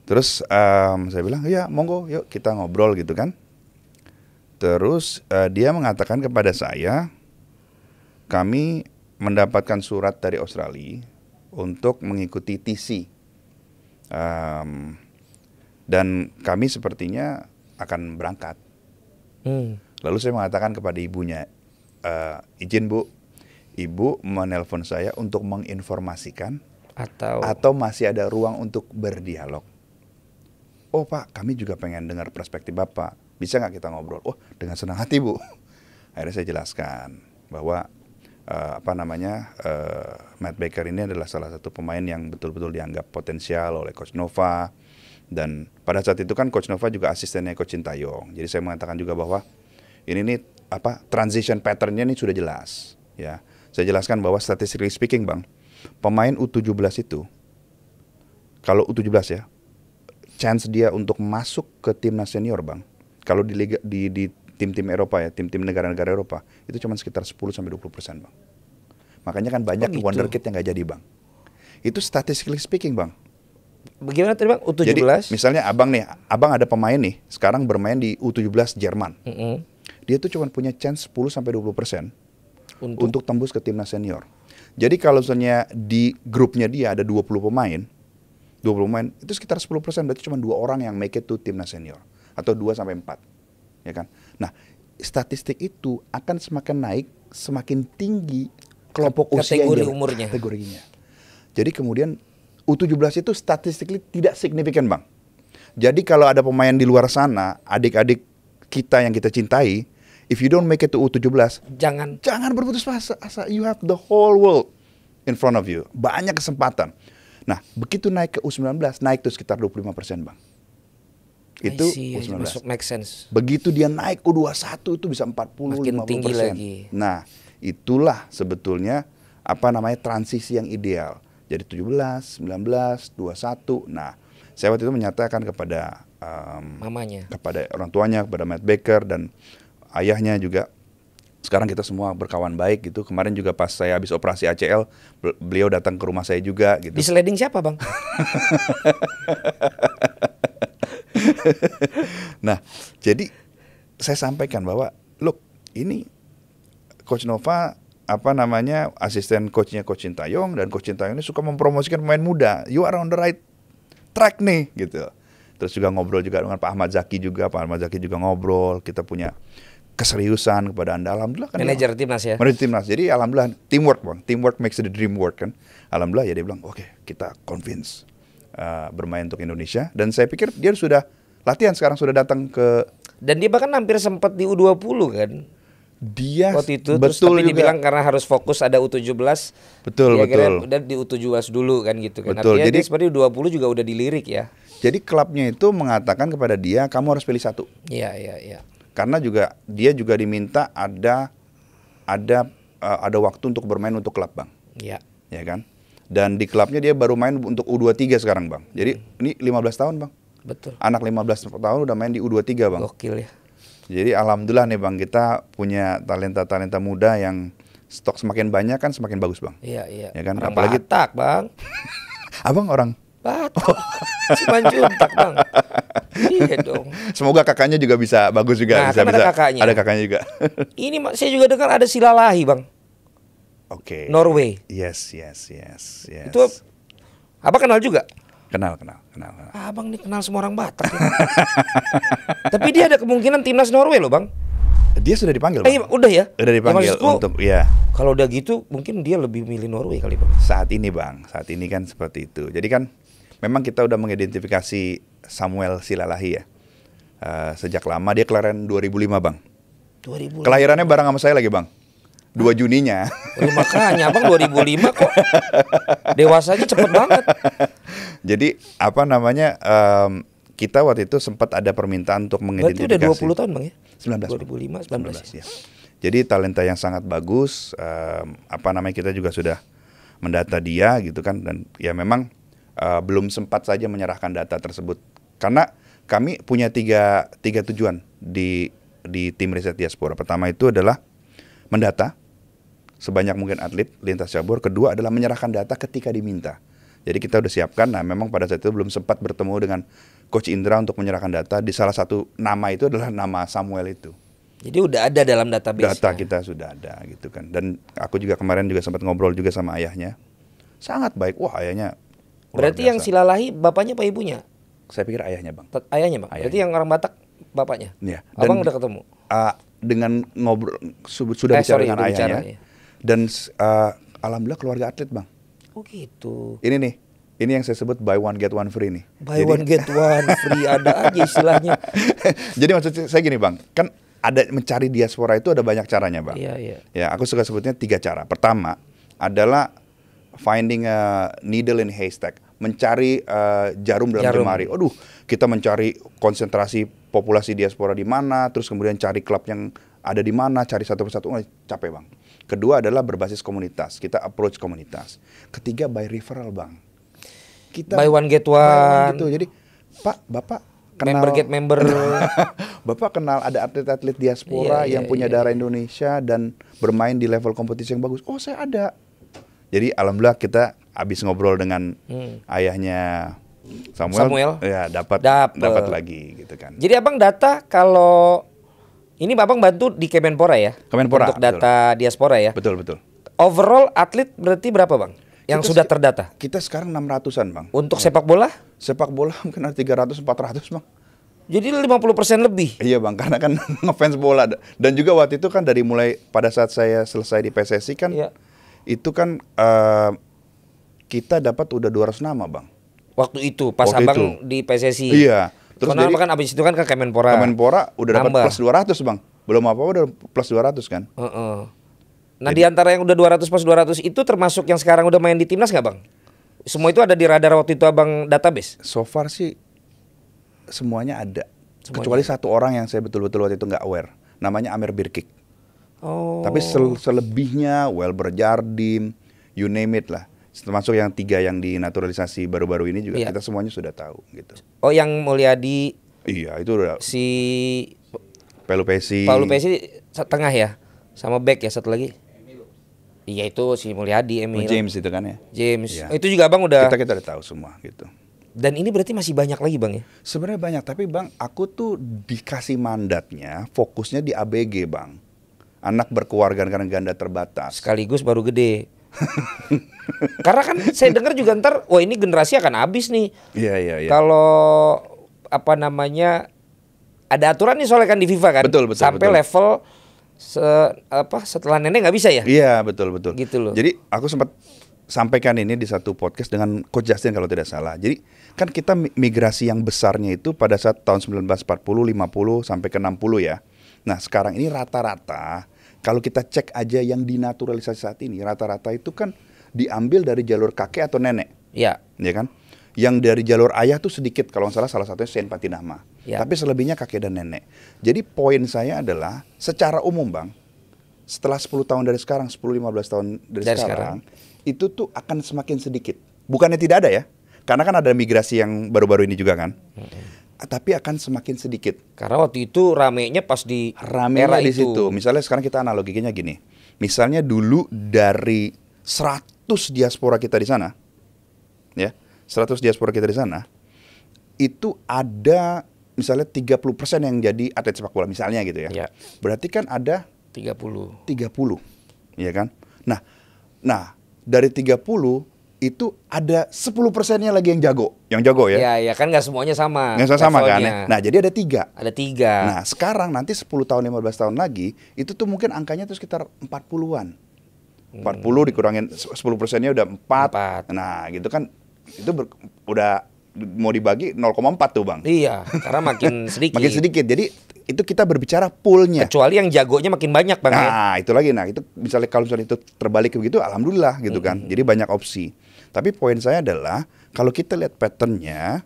Terus saya bilang ya monggo yuk kita ngobrol gitu kan. Terus dia mengatakan kepada saya, kami mendapatkan surat dari Australia untuk mengikuti TC dan kami sepertinya akan berangkat. Lalu saya mengatakan kepada ibunya, izin Bu, Ibu menelpon saya untuk menginformasikan atau masih ada ruang untuk berdialog. Oh Pak, kami juga pengen dengar perspektif Bapak. Bisa nggak kita ngobrol? Oh, dengan senang hati Bu. Akhirnya saya jelaskan bahwa Matt Baker ini adalah salah satu pemain yang betul-betul dianggap potensial oleh Coach Nova. Dan pada saat itu kan Coach Nova juga asistennya Coach Sintayong. Jadi saya mengatakan juga bahwa ini transition pattern-nya ini sudah jelas, ya. Saya jelaskan bahwa statistically speaking, Bang, pemain U17 itu, kalau U17 ya, chance dia untuk masuk ke timnas senior, Bang, kalau di liga di tim-tim Eropa ya, tim-tim negara-negara Eropa, itu cuma sekitar 10-20%, Bang. Makanya kan banyak wonderkid yang nggak jadi, Bang. Itu statistically speaking, Bang. Bagaimana tadi, Bang? U17? Jadi misalnya Abang ada pemain nih, sekarang bermain di U17 Jerman. Dia tuh cuma punya chance 10-20% untuk tembus ke timnas senior. Jadi kalau misalnya di grupnya dia ada 20 pemain, itu sekitar 10%, berarti cuma 2 orang yang make it to timnas senior atau 2-4, ya kan? Nah, statistik itu akan semakin naik semakin tinggi kelompok usia kategorinya. Jadi kemudian U17 itu statistically tidak signifikan, Bang. Jadi kalau ada pemain di luar sana, adik-adik kita yang kita cintai, if you don't make it to U17, jangan berputus asa. You have the whole world in front of you. Banyak kesempatan. Nah, begitu naik ke U19, naik tuh sekitar 25%, Bang. Itu U19. Masuk make sense. Begitu dia naik U21 itu bisa 40-50%. Tinggi lagi. Nah, itulah sebetulnya transisi yang ideal. Jadi 17, 19, 21. Nah, saya waktu itu menyatakan kepada mamanya, kepada orang tuanya, kepada Matt Baker dan ayahnya juga. Sekarang kita semua berkawan baik gitu. Kemarin juga pas saya habis operasi ACL, beliau datang ke rumah saya juga gitu. Di sliding siapa, Bang? Nah, jadi saya sampaikan bahwa, look, ini Coach Nova asisten coachnya Coach Sintayong, dan Coach Sintayong ini suka mempromosikan pemain muda. You are on the right track nih gitu. Terus juga ngobrol juga dengan Pak Ahmad Zaki juga. Pak Ahmad Zaki juga ngobrol. Kita punya keseriusan kepada Anda. Alhamdulillah kan. Manajer timnas ya. Manajer timnas. Jadi alhamdulillah teamwork, Bang. Teamwork makes the dream work kan. Alhamdulillah ya dia bilang, oke, kita convince bermain untuk Indonesia. Dan saya pikir dia sudah latihan sekarang, sudah datang ke. Dan dia bahkan hampir sempat di U20 kan. Dia waktu itu betul terus tapi juga. Dibilang karena harus fokus ada U17. Betul. Udah di U17 dulu kan gitu kan. Betul. Artinya Jadi dia seperti U20 juga udah dilirik ya. Jadi klubnya itu mengatakan kepada dia, kamu harus pilih satu. Iya. Karena juga dia juga diminta ada waktu untuk bermain untuk klub, Bang. Iya. Ya kan? Dan di klubnya dia baru main untuk U23 sekarang, Bang. Jadi ini 15 tahun, Bang. Betul. Anak 15 tahun udah main di U23, Bang. Gokil ya. Jadi alhamdulillah nih, Bang, kita punya talenta-talenta muda yang stok semakin banyak kan semakin bagus, Bang. Iya. Ya kan? Orang Apalagi Batak, Bang. Abang orang Batak. Cimanjuntak, Bang. Iya dong. Semoga kakaknya juga bisa bagus juga. Nah, bisa, kan ada kakaknya. Ada kakaknya juga. Ini saya juga dengar ada Silalahi, Bang. Oke. Norway. Yes. Itu Abang kenal juga? Kenal. Abang nih kenal semua orang Batak ya. Tapi dia ada kemungkinan timnas Norway loh, Bang. Dia sudah dipanggil, Bang. Udah ya? Udah dipanggil ya, untuk ya. Kalau udah gitu mungkin dia lebih milih Norway kali, Bang. Saat ini, Bang. Saat ini kan seperti itu. Jadi kan memang kita udah mengidentifikasi Samuel Silalahi ya. Sejak lama dia kelahiran 2005, Bang. 2005. Kelahirannya bareng sama saya lagi, Bang. 2 Juninya. Makanya Abang 2005 kok. Dewasanya cepet banget. Jadi kita waktu itu sempat ada permintaan untuk mengidentifikasi. Berarti udah 20 tahun, Bang ya? 19. 2005, 19 ya. Jadi talenta yang sangat bagus. Kita juga sudah mendata dia gitu kan. Dan ya memang belum sempat saja menyerahkan data tersebut. Karena kami punya tiga tujuan di tim riset diaspora. Pertama itu adalah mendata sebanyak mungkin atlet lintas cabur. Kedua adalah menyerahkan data ketika diminta. Jadi kita udah siapkan. Nah, memang pada saat itu belum sempat bertemu dengan Coach Indra untuk menyerahkan data. Di salah satu nama itu adalah nama Samuel itu. Jadi udah ada dalam database. Data kita sudah ada gitu kan. Dan aku juga kemarin juga sempat ngobrol juga sama ayahnya. Sangat baik. Wah, ayahnya. Berarti yang Silalahi bapaknya apa ibunya? Saya pikir ayahnya, Bang. Ayahnya, Bang. Ayahnya. Berarti yang orang Batak bapaknya. Iya. Abang udah ketemu. Dengan ngobrol sudah bicara dengan ayahnya. Ya. Dan alhamdulillah keluarga atlet, Bang. Oh gitu. Ini nih, ini yang saya sebut buy one get one free nih. One get one free, ada aja istilahnya. Jadi maksud saya gini, Bang, kan ada mencari diaspora itu ada banyak caranya, Bang. Iya. Ya, aku suka sebutnya 3 cara. Pertama adalah finding a needle in haystack, mencari jarum dalam lemari. Aduh, kita mencari konsentrasi populasi diaspora di mana, terus kemudian cari klub yang ada di mana, cari satu persatu, capek, Bang. Kedua adalah berbasis komunitas, kita approach komunitas. Ketiga by referral, Bang. Kita buy one get one. Gitu. Jadi, Pak, Bapak kenal member get member. Bapak kenal ada atlet-atlet diaspora yang punya darah Indonesia dan bermain di level kompetisi yang bagus. Oh, saya ada. Jadi alhamdulillah kita habis ngobrol dengan ayahnya Samuel. Ya, dapat lagi gitu kan. Jadi Abang data kalau ini Abang bantu di Kemenpora ya? Kemenpora. Untuk data diaspora ya? Betul. Overall atlet berarti berapa, Bang? Yang sudah terdata? Kita sekarang 600-an, Bang. Untuk sepak bola? Sepak bola mungkin ada 300-400, Bang. Jadi 50% lebih? Iya, Bang, karena kan ngefans bola. Dan juga waktu itu kan dari mulai pada saat saya selesai di PSSI kan, itu kan kita dapat udah 200 nama, Bang. Waktu itu, pas Abang di PSSI? Iya. Terus jadi, kan abis itu kan ke Kemenpora. Kemenpora udah dapat plus 200, Bang. Belum apa-apa udah plus 200 kan. Nah, di antara yang udah 200 plus 200 itu termasuk yang sekarang udah main di timnas nggak, Bang? Semua itu ada di radar waktu itu Abang database? So far sih semuanya ada. Semuanya. Kecuali satu orang yang saya betul-betul waktu itu nggak aware. Namanya Amer Birkik. Oh. Tapi selebihnya Welber Jardim, you name it lah. Termasuk yang 3 yang dinaturalisasi baru-baru ini juga kita semuanya sudah tahu gitu. Oh, yang Mulyadi. Iya, itu udah. Si Palu Pesi tengah ya. Sama back ya satu lagi. Iya, itu si Mulyadi, Emil. James itu kan ya. James. Ya. Itu juga Bang udah. Kita udah tahu semua gitu. Dan ini berarti masih banyak lagi Bang ya? Sebenarnya banyak, tapi Bang, aku tuh dikasih mandatnya fokusnya di ABG Bang. Anak berkewarganegaraan ganda terbatas. Sekaligus baru gede. Karena kan saya dengar juga ntar, wah ini generasi akan habis nih. Iya. Kalau apa namanya, ada aturan nih soalnya kan di FIFA kan. Betul. Sampai level setelah nenek nggak bisa ya? Iya, betul. Gitu loh. Jadi aku sempat sampaikan ini di satu podcast dengan Coach Justin kalau tidak salah. Jadi kan kita migrasi yang besarnya itu pada saat tahun 1940, 50 sampai ke 60 ya. Nah, sekarang ini rata-rata kalau kita cek aja yang dinaturalisasi saat ini, rata-rata itu kan diambil dari jalur kakek atau nenek. Iya. Ya kan? Yang dari jalur ayah tuh sedikit, kalau nggak salah satunya Saint Patinama. Ya. Tapi selebihnya kakek dan nenek. Jadi poin saya adalah secara umum Bang, setelah 10 tahun dari sekarang, 10-15 tahun dari sekarang, itu tuh akan semakin sedikit. Bukannya tidak ada ya, karena kan ada migrasi yang baru-baru ini juga kan. Tapi akan semakin sedikit. Karena waktu itu ramenya pas di era di itu. situ. Misalnya sekarang kita analoginya gini. Misalnya dulu dari 100 diaspora kita di sana, ya, 100 diaspora kita di sana, itu ada misalnya 30% yang jadi atlet sepak bola misalnya gitu ya. Ya. Berarti kan ada 30. 30, ya kan? Nah, dari 30 itu ada 10%-nya lagi yang jago ya. Ya kan nggak semuanya sama. Nggak sama kan? levelnya. Nah, jadi ada 3. Ada 3. Nah, sekarang nanti 10 tahun 15 tahun lagi itu tuh mungkin angkanya tuh sekitar 40-an. 40 dikurangin 10%-nya udah 4. Nah, gitu kan itu udah mau dibagi 0,4 tuh Bang. Iya, karena makin sedikit. Makin sedikit. Jadi itu kita berbicara poolnya. Kecuali yang jagonya makin banyak Bang. Nah, itu lagi. Nah, itu misalnya kalau misalnya itu terbalik begitu, alhamdulillah gitu kan. Jadi banyak opsi. Tapi poin saya adalah kalau kita lihat patternnya,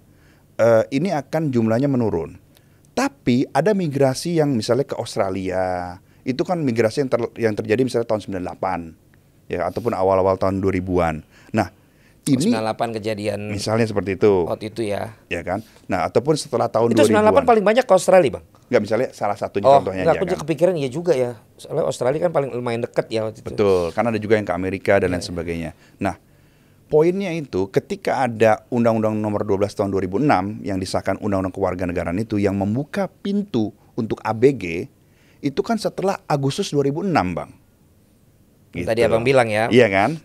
ini akan jumlahnya menurun. Tapi ada migrasi yang misalnya ke Australia, itu kan migrasi yang terjadi misalnya tahun 98 ya, ataupun awal-awal tahun 2000-an. Nah, ini 98 kejadian misalnya seperti itu. Waktu itu ya. Ya kan? Nah, ataupun setelah tahun itu 2000-an. Itu 98 paling banyak ke Australia, Bang? Enggak, misalnya salah satunya contohnya aja. Aku juga kepikiran iya juga ya. Soalnya Australia kan paling lumayan dekat ya waktu itu. Betul, karena ada juga yang ke Amerika dan lain sebagainya. Nah, poinnya itu ketika ada Undang-Undang Nomor 12 Tahun 2006 yang disahkan Undang-Undang Kewarganegaraan itu yang membuka pintu untuk ABG, itu kan setelah Agustus 2006, Bang. Gitu. Tadi Abang bilang ya. Iya kan?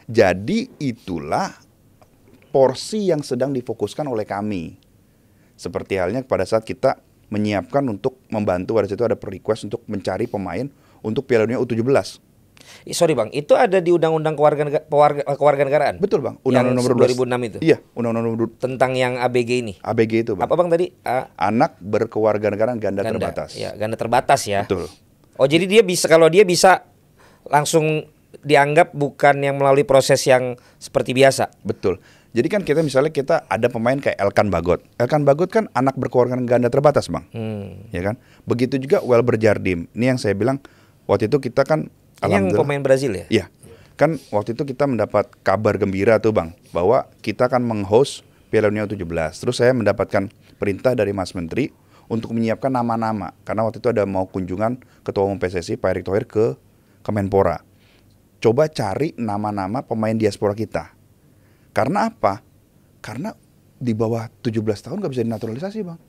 Jadi itulah porsi yang sedang difokuskan oleh kami. Seperti halnya pada saat kita menyiapkan untuk membantu, pada situ ada request untuk mencari pemain untuk Piala Dunia U17. Sorry Bang, itu ada di Undang-Undang Kewarganegaraan? Betul Bang, Undang-Undang nomor 2006 itu? Iya, Undang-Undang nomor 12. Tentang yang ABG ini? ABG itu Bang. Apa Bang tadi? Anak berkewarganegaraan ganda terbatas. Ya, ganda terbatas ya? Betul. Oh jadi dia bisa, kalau dia bisa langsung dianggap bukan yang melalui proses yang seperti biasa? Betul. Jadi kan kita misalnya kita ada pemain kayak Elkan Bagot. Elkan Bagot kan anak berkewarganegaraan ganda terbatas Bang. Ya kan? Begitu juga Welber Jardim. Ini yang saya bilang waktu itu kita kan yang pemain Brazil ya? Iya. Kan waktu itu kita mendapat kabar gembira tuh Bang, bahwa kita akan meng-host Piala Dunia U17. Terus saya mendapatkan perintah dari Mas Menteri untuk menyiapkan nama-nama. Karena waktu itu ada mau kunjungan Ketua Umum PSSI Pak Erick Thohir ke Kemenpora. Coba cari nama-nama pemain diaspora kita. Karena apa? Karena di bawah 17 tahun gak bisa dinaturalisasi Bang.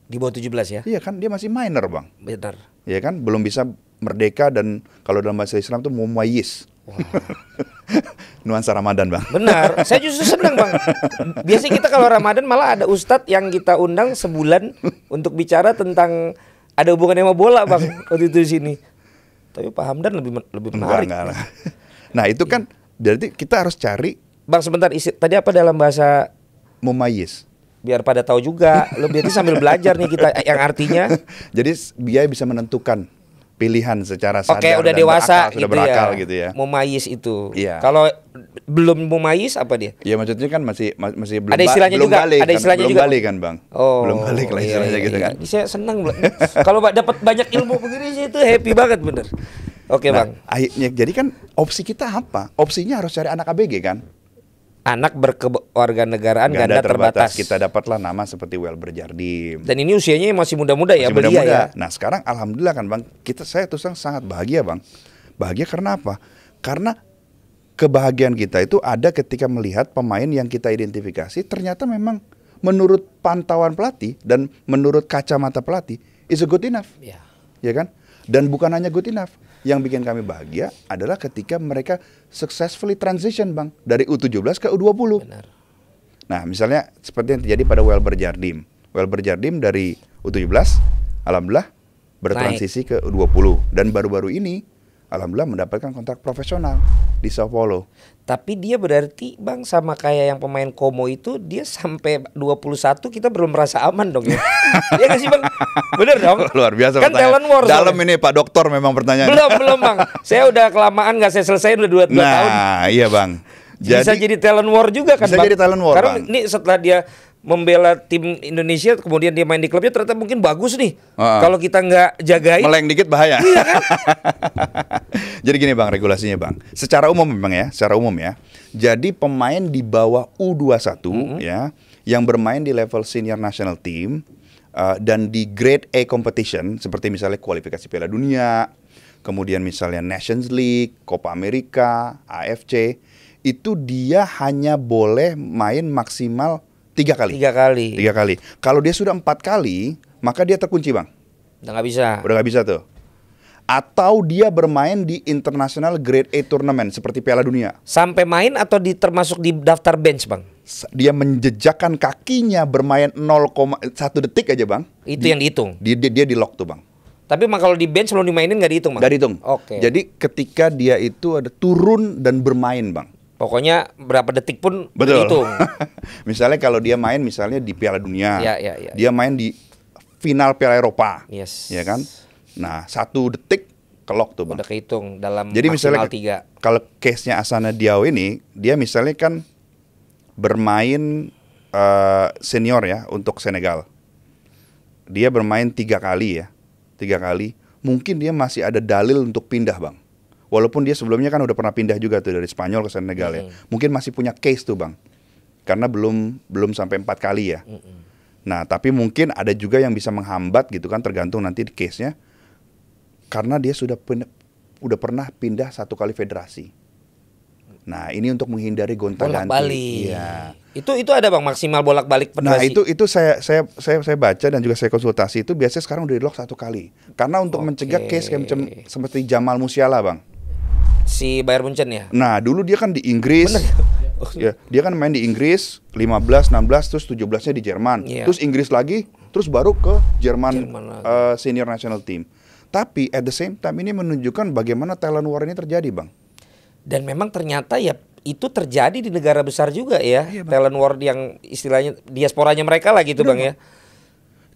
Di bawah 17 ya? Iya kan, dia masih minor Bang. Benar. Iya kan, belum bisa merdeka dan kalau dalam bahasa Islam tuh mumayyiz. Wow. Nuansa Ramadan Bang. Benar, saya justru senang Bang. Biasanya kita kalau Ramadan malah ada ustadz yang kita undang sebulan untuk bicara tentang ada hubungannya sama bola Bang waktu itu di sini. Tapi Pak Hamdan lebih menarik. Enggak. Nah itu kan berarti kita harus cari. Bang sebentar, tadi apa dalam bahasa mumayyiz? Biar pada tahu juga. Lo berarti sambil belajar nih kita yang artinya. Jadi dia bisa menentukan pilihan secara sadar Oke, udah dan dewasa sudah gitu berakal ya. gitu ya. Mumayyiz itu. Iya. Kalau belum mumayyiz apa dia? Ya maksudnya kan masih belum Ada istilahnya belum juga, balik ada kan, istilahnya belum juga. balik kan Bang. Oh, belum balik lah istilahnya gitu kan. Saya senang kalau dapat banyak ilmu begini sih itu happy banget bener. Oke, Nah, Bang. akhirnya jadi kan opsi kita apa? Opsinya harus cari anak ABG kan. Anak berkewarganegaraan ganda terbatas. Kita dapatlah nama seperti Welber Jardim. Dan ini usianya masih muda-muda ya, Masih belia muda-muda. ya. Nah sekarang alhamdulillah kan Bang, saya terus terang sangat bahagia Bang. Bahagia karena apa? Karena kebahagiaan kita itu ada ketika melihat pemain yang kita identifikasi ternyata memang menurut pantauan pelatih dan menurut kacamata pelatih is a good enough. Ya. Ya kan? Dan bukan hanya good enough. Yang bikin kami bahagia adalah ketika mereka successfully transition Bang dari U17 ke U20. Benar. Nah, misalnya seperti yang terjadi pada Welber Jardim. Welber Jardim dari U17 alhamdulillah bertransisi ke U20 dan baru-baru ini alhamdulillah mendapatkan kontrak profesional di Sao Paulo. Tapi dia berarti Bang sama kayak yang pemain Como itu dia sampai 21 kita belum merasa aman dong ya. Iya gak sih Bang? Bener dong? Luar biasa kan pertanyaan. talent war Dalam soalnya. ini Pak Doktor memang pertanyaan. Belum Bang. Saya udah kelamaan gak saya selesai udah 2 tahun. Nah, iya Bang. Bisa jadi talent war juga kan bisa Bang? jadi talent war, Karena Bang. ini setelah dia membela tim Indonesia kemudian dia main di klubnya ternyata mungkin bagus nih. Kalau kita nggak jagain meleng dikit bahaya. Iya kan? Jadi gini Bang, regulasinya Bang. Secara umum memang ya, secara umum ya. Jadi pemain di bawah U21 ya yang bermain di level senior national team dan di grade A competition seperti misalnya kualifikasi Piala Dunia, kemudian misalnya Nations League, Copa America, AFC, itu dia hanya boleh main maksimal 3 kali. 3 kali. 3 kali. Kalau dia sudah 4 kali, maka dia terkunci Bang. Udah nggak bisa. Udah nggak bisa tuh. Atau dia bermain di international grade A tournament seperti Piala Dunia. Sampai main atau termasuk di daftar bench Bang? Dia menjejakkan kakinya bermain 0,1 detik aja Bang. Itu yang dihitung. Dia di lock tuh Bang. Tapi kalau di bench belum dimainin nggak dihitung Bang? Nggak dihitung. Oke. Jadi ketika dia itu ada turun dan bermain Bang. Pokoknya berapa detik pun Betul. dihitung. Misalnya kalau dia main misalnya di Piala Dunia. Ya. Dia main di final Piala Eropa. Yes. Ya kan? Nah, 1 detik kelok tuh Bang. Udah kehitung dalam Jadi maksimal misalnya 3. kalau case-nya Asana Diao ini, dia misalnya kan bermain senior ya untuk Senegal. Dia bermain 3 kali ya. 3 kali. Mungkin dia masih ada dalil untuk pindah Bang. Walaupun dia sebelumnya kan udah pernah pindah juga tuh dari Spanyol ke Senegal ya. Mungkin masih punya case tuh Bang. Karena belum sampai 4 kali ya. Nah, tapi mungkin ada juga yang bisa menghambat gitu kan, tergantung nanti di case-nya. Karena dia sudah pernah pindah 1 kali federasi. Nah, ini untuk menghindari gonta-ganti. Bolak-balik. Iya. Itu ada Bang maksimal bolak-balik Nah, federasi. itu saya baca dan juga saya konsultasi itu biasanya sekarang udah di lock 1 kali. Karena untuk mencegah case kayak macam seperti Jamal Musiala Bang. Si Bayern Munchen ya. Nah, dulu dia kan di Inggris. Ya, dia kan main di Inggris 15, 16 terus 17-nya di Jerman. Iya. Terus Inggris lagi, terus baru ke Jerman lagi. senior national team. Tapi at the same time ini menunjukkan bagaimana talent war ini terjadi, Bang. Dan memang ternyata ya itu terjadi di negara besar juga ya. Iya, Bang. Talent war yang istilahnya diasporanya mereka lah gitu Udah, Bang ya.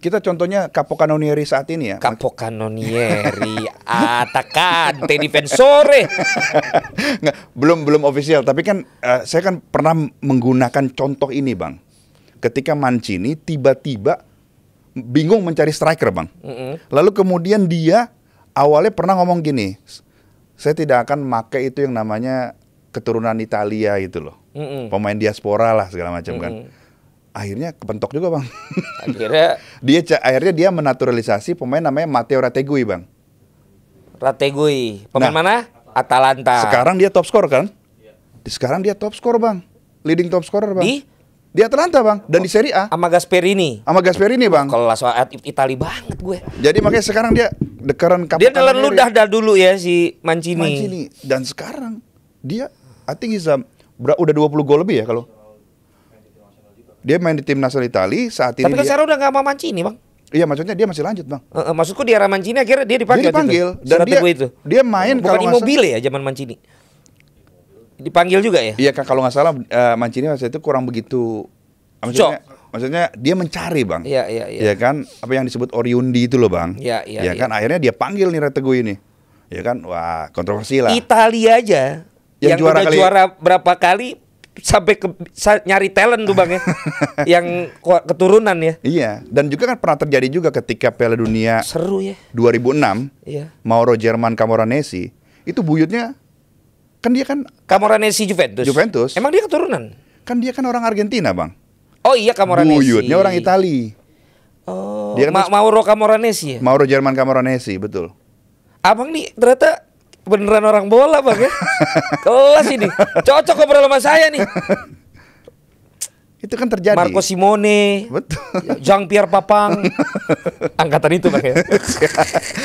Kita contohnya Capo Cannonieri saat ini ya. Capo Cannonieri, attaccante, difensore. Nggak, belum official, tapi kan saya kan pernah menggunakan contoh ini, Bang. Ketika Mancini tiba-tiba bingung mencari striker, Bang. Lalu kemudian dia awalnya pernah ngomong gini, saya tidak akan pakai itu yang namanya keturunan Italia gitu loh. Pemain diaspora lah segala macam kan. Akhirnya kepentok juga, Bang. Akhirnya dia menaturalisasi pemain namanya Matteo Rategui, Bang. Rategui, pemain mana? Atalanta. Sekarang dia top skor kan? Sekarang dia top skor, Bang. Leading top scorer, Bang. Di Atalanta, Bang, dan di Serie A. Sama Gasperini. Sama Gasperini, Bang. Kelas Itali banget gue. Jadi makanya sekarang dia dekeran Capo Dia telan Cannonieri. ludah dah dulu ya si Mancini. Mancini. Dan sekarang dia I think udah 20 gol lebih ya kalau. Dia main di tim nasional Italia saat ini. Tapi kan sekarang udah gak sama Mancini, Bang. Iya, maksudnya dia masih lanjut, Bang. Maksudku di era Mancini akhirnya dia dipanggil. Dia dipanggil gitu. dan itu. dia main Bukan kalau nggak Immobile ya zaman Mancini. Dipanggil juga ya? Iya, kalau nggak salah Mancini waktu itu kurang begitu. Maksudnya Maksudnya dia mencari bang. Iya. Ya kan, apa yang disebut Oriundi itu loh bang. Iya. Ya kan, akhirnya dia panggil nih Retegui ini. Ya kan, wah kontroversi lah. Italia aja yang juara udah juara berapa kali sampai nyari talent tuh bang ya. Yang keturunan ya. Iya, dan juga kan pernah terjadi juga ketika Piala Dunia seru ya 2006. Iya. Mauro German Camoranesi itu buyutnya kan dia kan Camoranesi Juventus. Emang dia keturunan? Kan dia kan orang Argentina bang. Oh iya, Camoranesi. Buyutnya orang Itali. Oh, dia kan Mauro Camoranesi ya? Mauro German Camoranesi, betul. Abang nih ternyata beneran orang bola bang ya. Kelas ini. Cocok ngobrol sama saya nih. Itu kan terjadi. Marco Simone. Betul. Jean-Pierre Papang. Angkatan itu bang ya.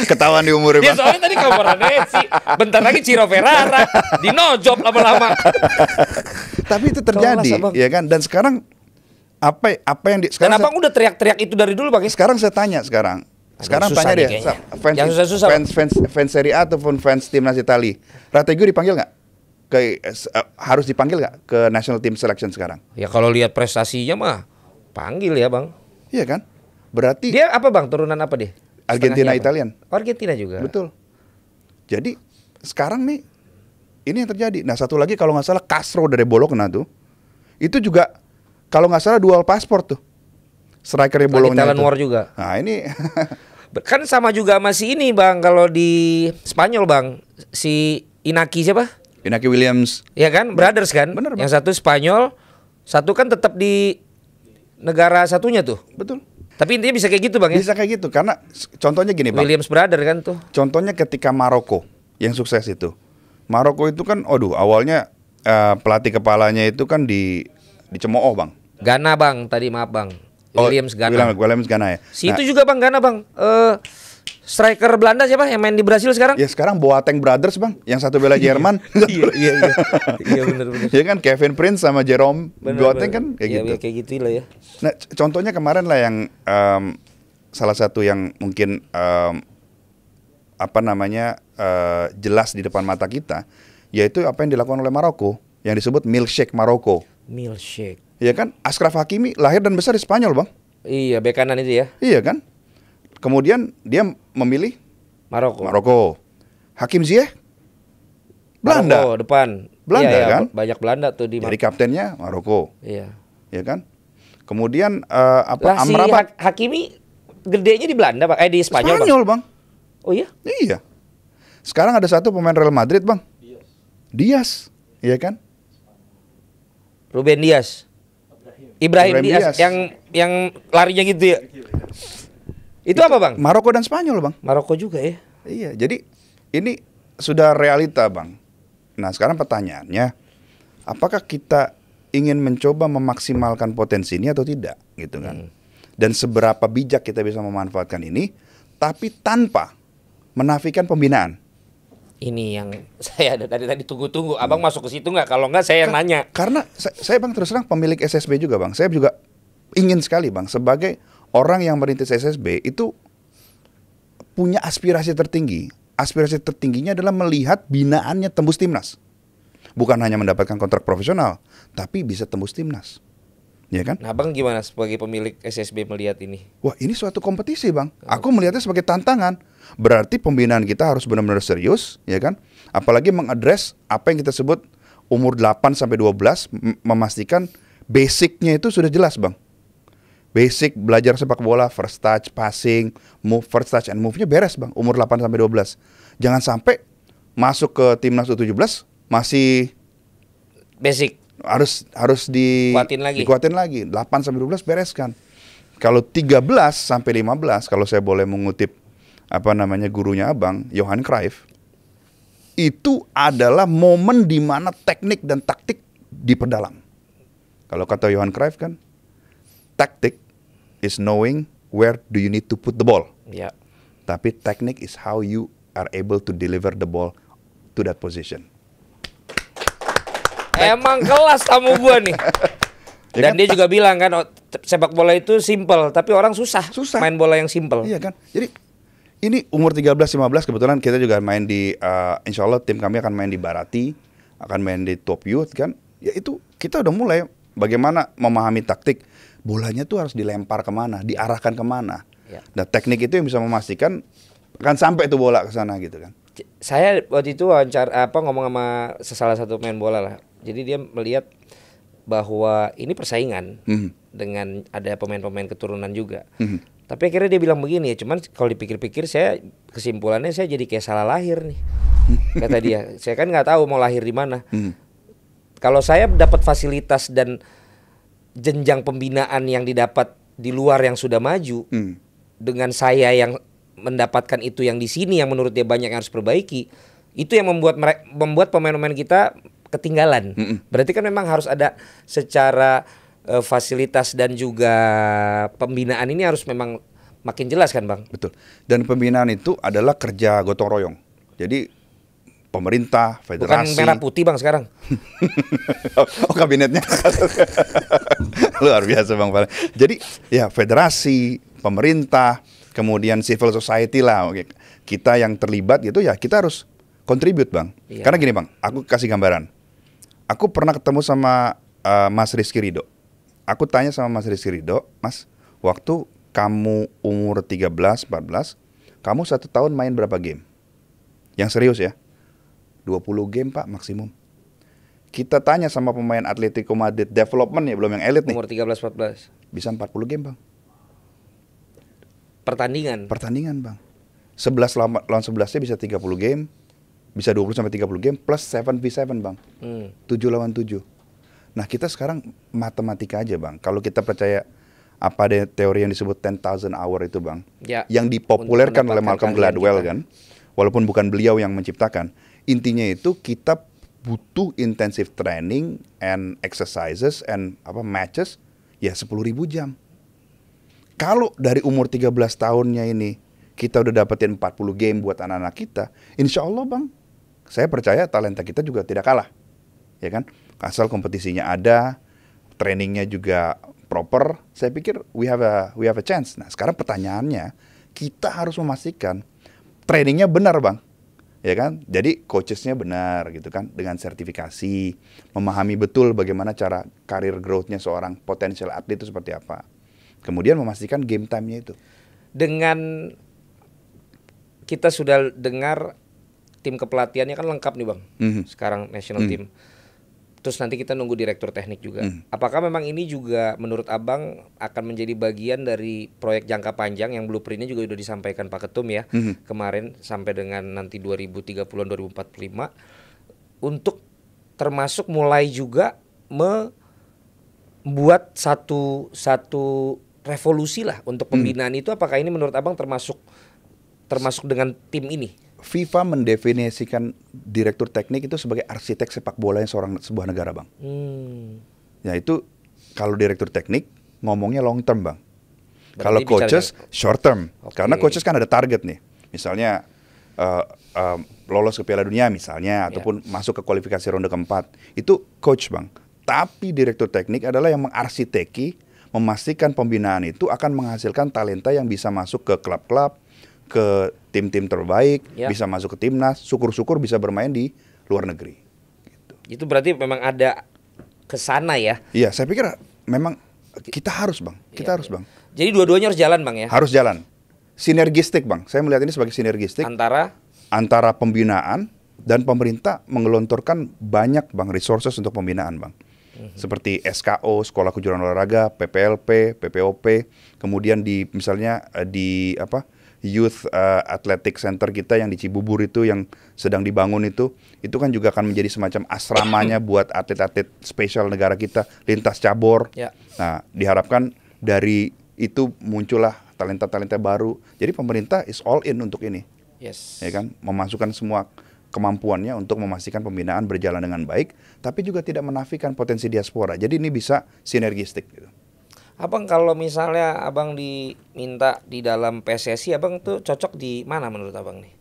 Ketahuan di umurnya Dia bang. soalnya tadi Camoranesi. Bentar lagi Ciro Ferrara. Di nojop lama-lama. Tapi itu terjadi, Kelas, ya kan? Dan sekarang apa yang Dan abang udah teriak-teriak itu dari dulu bang ya? Sekarang saya tanya sekarang. Sekarang susah tanya nih deh, susah. fans Serie A ataupun fans timnas Italia, Retegui dipanggil nggak? Harus dipanggil nggak ke national team selection sekarang? Ya kalau lihat prestasinya mah panggil ya bang. Iya kan? Berarti Dia apa bang? Turunan apa deh? Argentina Setengahnya apa? Italian. Argentina juga. Betul. Jadi sekarang nih ini yang terjadi. Nah satu lagi kalau nggak salah Castro dari Bologna tuh, itu juga kalau nggak salah dual pasport tuh. Strikernya Bologna Italian itu. War juga. Nah ini Kan sama juga masih ini bang. Kalau di Spanyol bang, si Inaki siapa? Inaki Williams. Ya kan, brothers kan. Bener, Bang. Yang satu Spanyol, satu kan tetap di negara satunya tuh. Betul. Tapi intinya bisa kayak gitu bang ya. Bisa kayak gitu karena contohnya gini bang. Williams brother kan tuh. Contohnya ketika Maroko yang sukses itu. Maroko itu kan, awalnya pelatih kepalanya itu kan dicemooh bang. Ghana bang, tadi maaf bang. Williams Ghana. Williams Ghana ya. Si itu juga bang Ghana bang. Striker Belanda siapa yang main di Brasil sekarang? Ya sekarang Boateng Brothers bang, yang satu bela Jerman. Iya. Iya benar. Ya kan Kevin Prince sama Jerome Boateng kan kayak gitu. Iya kayak gitu lah ya. Nah contohnya kemarin lah yang salah satu yang mungkin jelas di depan mata kita, yaitu apa yang dilakukan oleh Maroko, yang disebut milkshake Maroko. Milkshake. Iya kan, Achraf Hakimi lahir dan besar di Spanyol bang. Iya, bek kanan itu ya. Iya kan. Kemudian dia memilih Maroko. Hakim Ziyech Belanda. Maroko depan. Belanda iya, kan. Banyak Belanda tuh di Jadi kaptennya Maroko. Iya. Ya kan. Kemudian Si Hakimi gedenya di Belanda Pak, di Spanyol, bang. Oh iya? Iya. Sekarang ada satu pemain Real Madrid bang. Diaz. Iya kan. Ruben Dias. Ibrahim Diaz yang larinya gitu ya. Itu apa bang? Maroko dan Spanyol bang. Maroko juga ya. Iya, jadi ini sudah realita bang. Nah sekarang pertanyaannya, apakah kita ingin mencoba memaksimalkan potensi ini atau tidak, gitu kan? Dan seberapa bijak kita bisa memanfaatkan ini, tapi tanpa menafikan pembinaan. Ini yang saya dari tadi tunggu-tunggu. Abang masuk ke situ nggak? Kalau nggak saya yang nanya. Karena saya bang terus terang pemilik SSB juga bang. Saya juga ingin sekali bang sebagai orang yang merintis SSB itu punya aspirasi tertinggi. Aspirasi tertingginya adalah melihat binaannya tembus timnas. Bukan hanya mendapatkan kontrak profesional, tapi bisa tembus timnas. Ya kan? Nah, abang gimana sebagai pemilik SSB melihat ini? Wah, ini suatu kompetisi, bang. Aku melihatnya sebagai tantangan. Berarti pembinaan kita harus benar-benar serius, ya kan? Apalagi mengadres apa yang kita sebut umur 8 sampai 12, memastikan basicnya itu sudah jelas, bang. Basic belajar sepak bola, first touch, passing, move, first touch and move-nya beres, bang. Umur 8 sampai 12. Jangan sampai masuk ke timnas U17 masih basic. Harus dikuatin lagi. 8 sampai 12 bereskan. Kalau 13 sampai 15, kalau saya boleh mengutip gurunya abang, Johan Cruyff, itu adalah momen di mana teknik dan taktik diperdalam. Kalau kata Johan Cruyff kan, taktik is knowing where do you need to put the ball. Ya. Tapi teknik is how you are able to deliver the ball to that position. Emang kelas tamu gua nih. Dan dia juga bilang kan, sepak bola itu simple, tapi orang susah main bola yang simple. Iya kan. Jadi ini umur 13-15 kebetulan kita juga main di insya Allah tim kami akan main di Barati, akan main di Top Youth kan. Ya itu kita udah mulai bagaimana memahami taktik. bolanya tuh harus dilempar kemana, diarahkan kemana. Ya. Nah teknik itu yang bisa memastikan akan sampai tuh bola ke sana gitu kan. Saya waktu itu ngomong sama salah satu pemain bola lah. Jadi dia melihat bahwa ini persaingan dengan ada pemain-pemain keturunan juga. Tapi akhirnya dia bilang begini ya, cuman kalau dipikir-pikir saya kesimpulannya saya jadi kayak salah lahir nih. Kata dia, saya kan nggak tahu mau lahir di mana. Kalau saya dapat fasilitas dan jenjang pembinaan yang didapat di luar yang sudah maju, dengan saya yang mendapatkan itu yang di sini yang menurut dia banyak yang harus perbaiki, itu yang membuat pemain-pemain kita ketinggalan. Berarti kan memang harus ada secara fasilitas dan juga pembinaan ini harus memang makin jelas kan Bang? Betul. Dan pembinaan itu adalah kerja gotong royong. Jadi pemerintah, federasi. Bukan merah putih Bang sekarang. Oh kabinetnya. Luar biasa Bang Farel. Jadi ya federasi, pemerintah, kemudian civil society lah. Kita yang terlibat gitu ya kita harus contribute Bang. Iya. Karena gini Bang, aku kasih gambaran. Aku pernah ketemu sama Mas Rizky Ridho. Aku tanya sama Mas Rizky Ridho, Mas, waktu kamu umur 13, 14, kamu 1 tahun main berapa game? Yang serius ya? 20 game Pak maksimum. Kita tanya sama pemain Atletico Madrid development ya, belum yang elit nih. Umur 13, 14. Bisa 40 game Bang. Pertandingan Bang. 11 lawan 11-nya bisa 30 game. Bisa 20 sampai 30 game plus 7v7 Bang. 7 lawan 7. Nah, kita sekarang matematika aja Bang. Kalau kita percaya apa ada teori yang disebut 10,000 hour itu Bang. Ya, yang dipopulerkan oleh Malcolm Gladwell kan. Walaupun bukan beliau yang menciptakan. Intinya itu kita butuh intensive training and exercises and matches ya 10.000 jam. Kalau dari umur 13 tahunnya ini kita udah dapetin 40 game buat anak-anak kita, insya Allah Bang, saya percaya talenta kita juga tidak kalah, ya kan? Asal kompetisinya ada, trainingnya juga proper, saya pikir we have a chance. Nah sekarang pertanyaannya, kita harus memastikan trainingnya benar Bang, ya kan? Jadi coachesnya benar gitu kan, dengan sertifikasi, memahami betul bagaimana cara karir growth-nya seorang potensial atlet itu seperti apa. Kemudian memastikan game time-nya itu. Dengan kita sudah dengar tim kepelatihannya kan lengkap nih Bang. Sekarang national team. Terus nanti kita nunggu direktur teknik juga. Apakah memang ini juga menurut Abang akan menjadi bagian dari proyek jangka panjang yang blueprintnya juga sudah disampaikan Pak Ketum ya kemarin sampai dengan nanti 2030-an 2045 untuk termasuk mulai juga membuat satu revolusi lah untuk pembinaan itu. Apakah ini menurut Abang termasuk dengan tim ini? FIFA mendefinisikan direktur teknik itu sebagai arsitek sepak bola yang sebuah negara Bang. Ya itu kalau direktur teknik ngomongnya long term Bang. Kalau coaches short term. Karena coaches kan ada target nih. Misalnya lolos ke Piala Dunia misalnya, ataupun masuk ke kualifikasi ronde keempat. Itu coach Bang. Tapi direktur teknik adalah yang mengarsiteki, memastikan pembinaan itu akan menghasilkan talenta yang bisa masuk ke klub-klub, ke tim-tim terbaik, bisa masuk ke timnas, syukur-syukur bisa bermain di luar negeri. Gitu. Itu berarti memang ada kesana ya? Iya, saya pikir memang kita harus Bang, harus Bang. Jadi dua-duanya harus jalan Bang ya? Harus jalan, sinergistik Bang. Saya melihat ini sebagai sinergistik antara pembinaan dan pemerintah mengelontorkan banyak Bang resources untuk pembinaan Bang. Seperti SKO, Sekolah Kejuaraan Olahraga, PPLP, PPOP, kemudian misalnya di Youth Athletic Center kita yang di Cibubur itu yang sedang dibangun itu kan juga akan menjadi semacam asramanya buat atlet-atlet spesial negara kita, lintas cabur. Nah, diharapkan dari itu muncullah talenta-talenta baru. Jadi pemerintah is all in untuk ini. Ya kan, memasukkan semua kemampuannya untuk memastikan pembinaan berjalan dengan baik, tapi juga tidak menafikan potensi diaspora. Jadi ini bisa sinergistik gitu. Abang kalau misalnya Abang diminta di dalam PSSI, Abang tuh cocok di mana menurut Abang nih?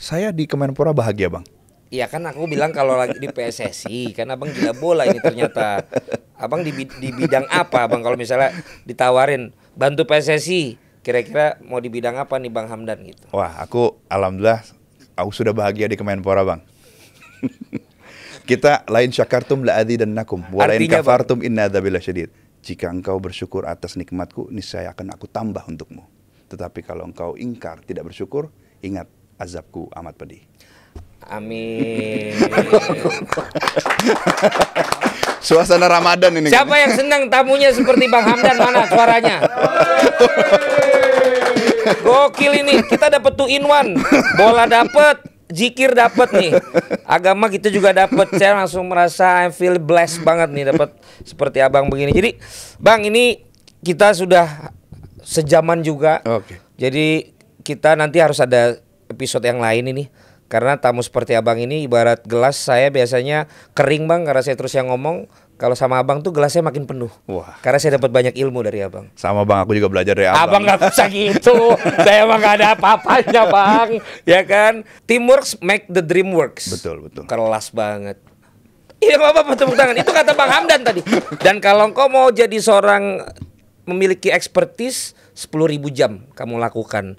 Saya di Kemenpora bahagia Bang. Iya kan aku bilang kalau lagi di PSSI, kan Abang gila bola ini ternyata. Abang di bidang apa Abang kalau misalnya ditawarin bantu PSSI, kira-kira mau di bidang apa nih Bang Hamdan gitu? Wah aku alhamdulillah aku sudah bahagia di Kemenpora Bang. Kita lain syakartum la azidannakum wa lain kafartum inna adzabillahi syadid. Jika engkau bersyukur atas nikmatku, niscaya akan aku tambah untukmu. Tetapi kalau engkau ingkar, tidak bersyukur, ingat azabku amat pedih. Amin. Suasana Ramadan ini. Siapa yang senang tamunya seperti Bang Hamdan, mana suaranya? Gokil ini, kita dapat 2 in 1. Bola dapat, zikir dapat nih. Agama kita juga dapat. Saya langsung merasa I feel blessed banget nih dapat seperti Abang begini. Jadi, Bang, ini kita sudah sejaman juga. Oke. Jadi kita nanti harus ada episode yang lain ini. Karena tamu seperti Abang ini ibarat gelas saya biasanya kering, Bang, karena saya terus yang ngomong. Kalau sama Abang tuh gelasnya makin penuh. Wah. Karena saya dapat banyak ilmu dari Abang. Sama Bang, aku juga belajar dari Abang. Abang nggak bisa gitu. Saya emang gak ada apa-apanya, Bang. Ya kan? Teamwork make the dream works. Betul. Kelas banget. Iya, nggak apa-apa, tepuk tangan. Itu kata Bang Hamdan tadi. Dan kalau engkau mau jadi seorang memiliki expertise, 10.000 jam kamu lakukan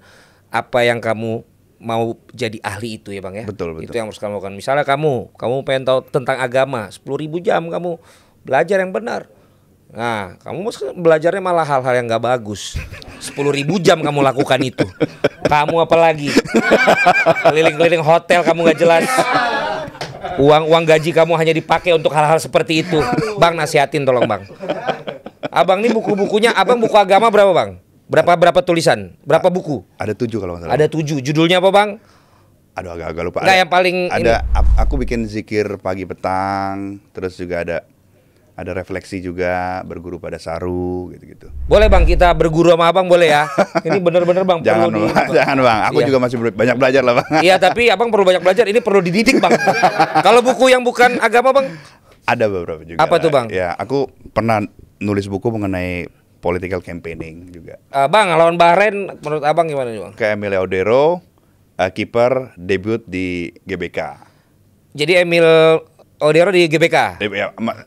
apa yang kamu mau jadi ahli itu ya Bang ya. Betul. Itu yang harus kamu lakukan. Misalnya kamu pengen tahu tentang agama, 10.000 jam kamu belajar yang benar. Nah, kamu belajarnya malah hal-hal yang gak bagus. 10.000 jam kamu lakukan itu. Kamu apa lagi? Keliling-keliling hotel kamu gak jelas. Uang gaji kamu hanya dipakai untuk hal-hal seperti itu. Bang, nasihatin tolong Bang. Abang ini buku-bukunya, Abang buku agama berapa Bang? Berapa tulisan? Berapa buku? Ada 7 kalau nggak salah. Ada 7. Judulnya apa Bang? Aduh, agak lupa. Nggak, yang paling ada. Aku bikin zikir pagi petang, terus juga ada refleksi juga, berguru pada saru gitu-gitu. Boleh Bang, kita berguru sama Abang boleh ya? Ini bener-bener Bang Jangan perlu jangan Bang. Aku Iya. juga masih banyak belajar lah Bang. Iya, tapi Abang perlu banyak belajar. Ini perlu dididik Bang. Kalau buku yang bukan agama Bang? Ada beberapa juga. Apa tuh Bang? Ya, aku pernah nulis buku mengenai political campaigning juga. Bang, lawan Bahrain menurut Abang gimana nih Bang? Kayak Emile Odero, kiper debut di GBK. Jadi Emil Odero di GBK?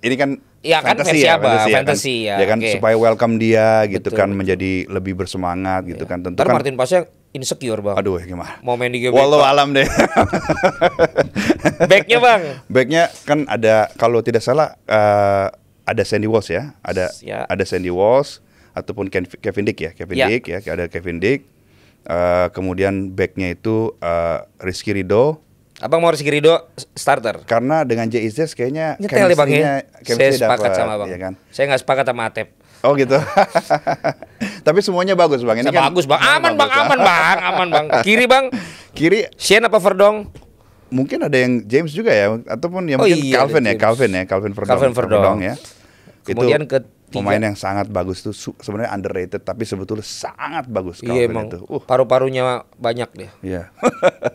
Ini kan ya kan versi apa? Fantasy ya. Ya kan Okay. supaya welcome dia gitu Betul, kan, menjadi lebih bersemangat gitu kan. Tentu Ntar kan. Martin Pasnya insecure Bang. Aduh, gimana? Mau main di GBK. Wallahu alam deh. Backnya Bang? Backnya kan ada, kalau tidak salah ada Sandy Walsh ya. Ada Sandy Walsh ataupun Kevin Dick ya. Dick ya, ada Kevin Dick. Kemudian backnya itu Rizky Ridho. Abang mau Rizky Ridho starter? Karena dengan JIZ kayaknya Nyetel ya Bang ya? Saya sepakat dapet, sama Bang ya kan? Saya nggak sepakat sama Atep. Oh gitu. Tapi semuanya bagus Bang. Ini kan Bagus Bang, aman Bang. Kiri Bang? Kiri Shane apa Verdong? mungkin ada yang James juga ya, ataupun ya mungkin iya, Calvin Verdong ya. Kemudian itu pemain yang sangat bagus tuh, sebenarnya underrated tapi sebetulnya sangat bagus. Iya emang itu. paru-parunya banyak deh. Iya.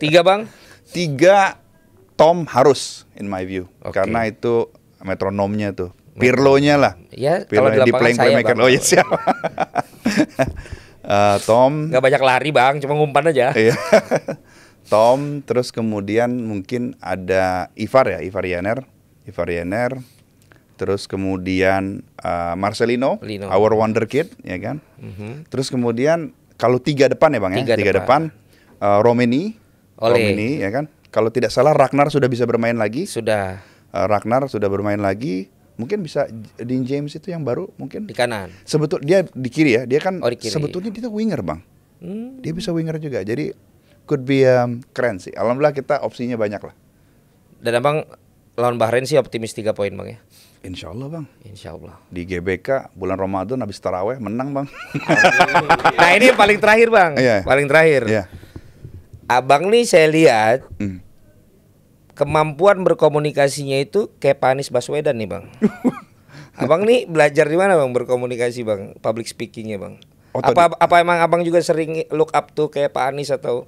3 Bang? 3 Tom Harus in my view. Oke. Karena itu metronomnya tuh. Pirlo-nya lah. Ya, Pirlo kalau di di lapangan playing saya, playmaker. Bang. Oh iya siap. Tom. Gak banyak lari Bang, cuma ngumpan aja. Iya. Tom, terus kemudian mungkin ada Ivar Yener. Terus kemudian Marcelino, our wonder kid, ya kan. Terus kemudian kalau 3 depan ya Bang ya. 3 depan. Romeni, ya kan. Kalau tidak salah Ragnar sudah bisa bermain lagi. Sudah. Ragnar sudah bermain lagi. Mungkin bisa Dean James itu yang baru mungkin Di kanan. sebetulnya dia di kiri ya. Dia kan di kiri. sebetulnya dia tuh winger Bang. Dia bisa winger juga. Jadi could be keren sih. Alhamdulillah kita opsinya banyak lah. Dan Abang lawan Bahrain sih optimis 3 poin Bang ya. Insya Allah Bang. Insya Allah. Di GBK bulan Ramadan habis taraweh menang Bang. Nah ini yang paling terakhir Bang. Iya. Paling terakhir. Iya. Abang nih saya lihat kemampuan berkomunikasinya itu kayak Pak Anies Baswedan nih Bang. Abang nih belajar di mana Bang berkomunikasi Bang, public speakingnya Bang? Apa emang Abang juga sering look up tuh kayak Pak Anies atau?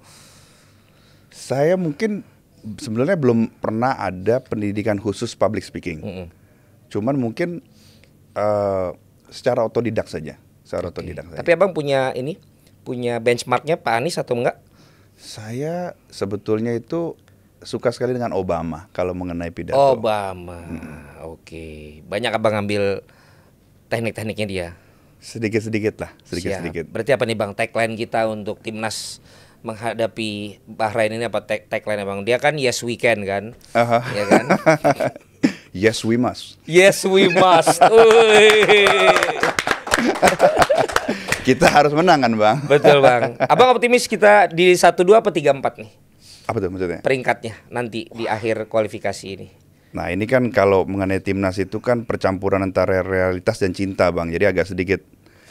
Saya mungkin sebenarnya belum pernah ada pendidikan khusus public speaking. Cuman mungkin secara otodidak saja. Tapi Abang punya benchmarknya Pak Anies atau enggak? Saya sebetulnya itu suka sekali dengan Obama kalau mengenai pidato. Obama. Oke. Banyak Abang ngambil teknik-tekniknya dia. Sedikit-sedikit lah, sedikit-sedikit. Berarti apa nih Bang tagline kita untuk timnas menghadapi Bahrain ini, apa tagline Bang? Dia kan yes we can kan? Ya kan? Yes we must. Yes we must. Kita harus menang kan Bang? Betul Bang. Abang optimis kita di 1-2 apa 3-4 nih? Apa tuh maksudnya? Peringkatnya nanti di akhir kualifikasi ini. Nah ini kan kalau mengenai timnas itu kan percampuran antara realitas dan cinta Bang. Jadi agak sedikit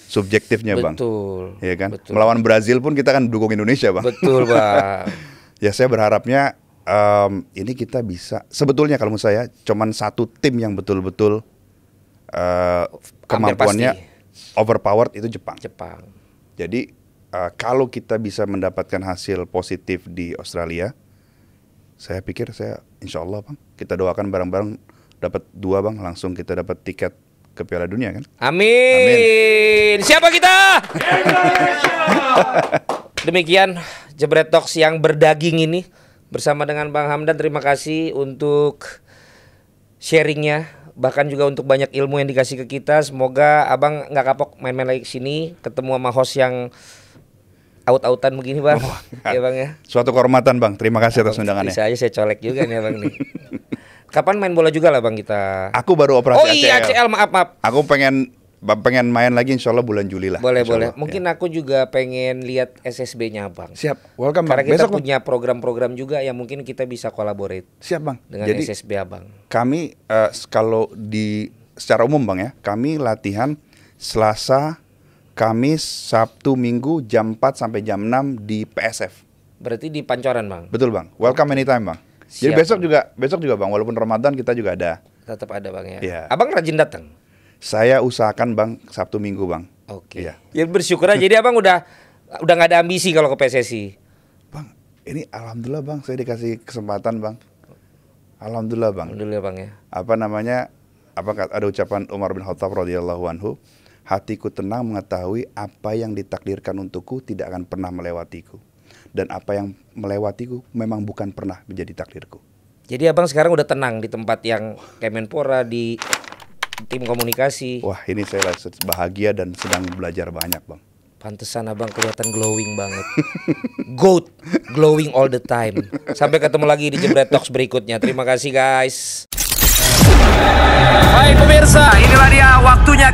subjektifnya Bang. Betul. Iya kan? Betul. Melawan Brazil pun kita kan dukung Indonesia Bang. Betul Bang. Ya saya berharapnya ini kita bisa. Sebetulnya kalau menurut saya cuman satu tim yang betul-betul kemampuannya overpowered itu Jepang. Jadi kalau kita bisa mendapatkan hasil positif di Australia, saya pikir insya Allah Bang, kita doakan bareng-bareng dapat 2 Bang, langsung kita dapat tiket ke Piala Dunia kan? Amin. Siapa kita? Demikian Jebret Talks yang berdaging ini bersama dengan Bang Hamdan. Terima kasih untuk sharingnya, bahkan juga untuk banyak ilmu yang dikasih ke kita. Semoga Abang nggak kapok main-main lagi ke sini, ketemu sama host yang out-outan begini Bang. Ya Bang ya. Suatu kehormatan Bang. Terima kasih atas undangannya. Bisa aja saya colek juga nih Bang nih. Kapan main bola juga lah Bang kita? Aku baru operasi ACL. Oh iya ACL, maaf. Aku pengen main lagi insya Allah bulan Juli lah. Boleh. Ya. Mungkin aku juga pengen lihat SSB-nya Bang. Siap, welcome Bang. Karena kita Besok, punya program-program juga yang mungkin kita bisa collaborate. Siap Bang. Dengan Jadi, SSB Abang. Kami kalau secara umum Bang ya, kami latihan Selasa, Kamis, Sabtu, Minggu jam 4 sampai jam 6 di PSF. Berarti di Pancoran Bang. Betul Bang. Welcome anytime Bang. Siap, jadi besok juga Bang, walaupun Ramadan kita juga ada. Tetap ada Bang ya. Iya. Abang rajin datang. Saya usahakan Bang Sabtu Minggu Bang. Oke. Iya. Ya bersyukur aja. Jadi Abang udah nggak ada ambisi kalau ke PSSI. Bang, ini alhamdulillah Bang, saya dikasih kesempatan Bang. Alhamdulillah Bang. Alhamdulillah Bang ya. Ada ucapan Umar bin Khattab radhiyallahu anhu, hatiku tenang mengetahui apa yang ditakdirkan untukku tidak akan pernah melewatiku. Dan apa yang melewatiku memang bukan pernah menjadi takdirku. Jadi Abang sekarang udah tenang di tempat yang Kemenpora, di tim komunikasi. Wah, ini saya bahagia dan sedang belajar banyak Bang. Pantesan Abang kelihatan glowing banget. Goat, glowing all the time. Sampai ketemu lagi di Jebret Talks berikutnya. Terima kasih guys. Hai pemirsa, inilah dia waktunya.